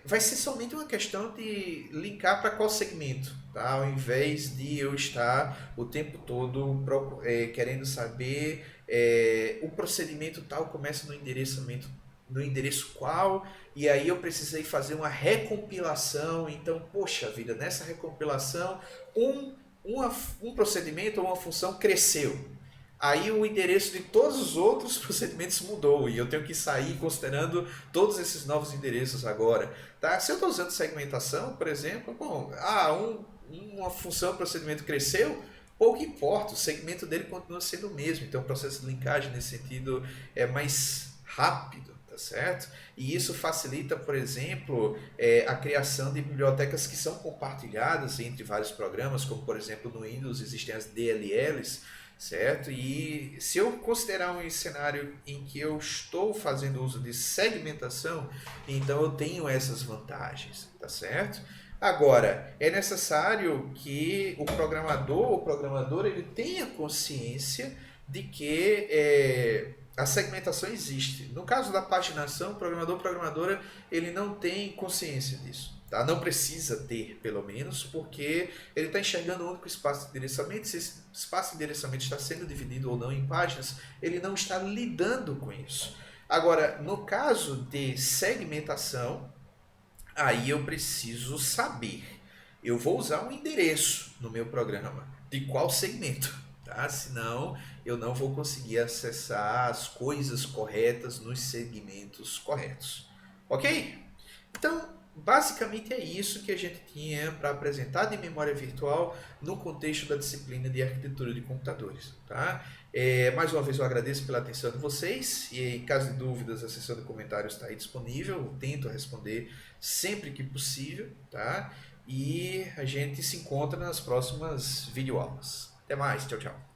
vai ser somente uma questão de linkar para qual segmento, tá, ao invés de eu estar o tempo todo querendo saber o procedimento tal começa no endereço qual, e aí eu precisei fazer uma recompilação, então, poxa vida, nessa recompilação, um, um procedimento ou uma função cresceu. Aí o endereço de todos os outros procedimentos mudou e eu tenho que sair considerando todos esses novos endereços agora. Tá? Se eu estou usando segmentação, por exemplo, bom, uma função, procedimento cresceu, pouco importa, o segmento dele continua sendo o mesmo. Então o processo de linkagem nesse sentido é mais rápido, tá certo? E isso facilita, por exemplo, a criação de bibliotecas que são compartilhadas entre vários programas, como por exemplo no Windows existem as DLLs, certo? E se eu considerar um cenário em que eu estou fazendo uso de segmentação, então eu tenho essas vantagens, tá certo? Agora, é necessário que o programador ou programadora ele tenha consciência de que a segmentação existe. No caso da paginação, o programador ou programadora ele não tem consciência disso. Tá? Não precisa ter, pelo menos, porque ele está enxergando o único espaço de endereçamento. Se esse espaço de endereçamento está sendo dividido ou não em páginas, ele não está lidando com isso. Agora, no caso de segmentação, aí eu preciso saber. Eu vou usar um endereço no meu programa. De qual segmento? Tá? Senão eu não vou conseguir acessar as coisas corretas nos segmentos corretos. Ok? Então, basicamente é isso que a gente tinha para apresentar de memória virtual no contexto da disciplina de arquitetura de computadores. Tá? Mais uma vez eu agradeço pela atenção de vocês e em caso de dúvidas a seção de comentários está aí disponível, eu tento responder sempre que possível, tá? E a gente se encontra nas próximas videoaulas. Até mais, tchau, tchau.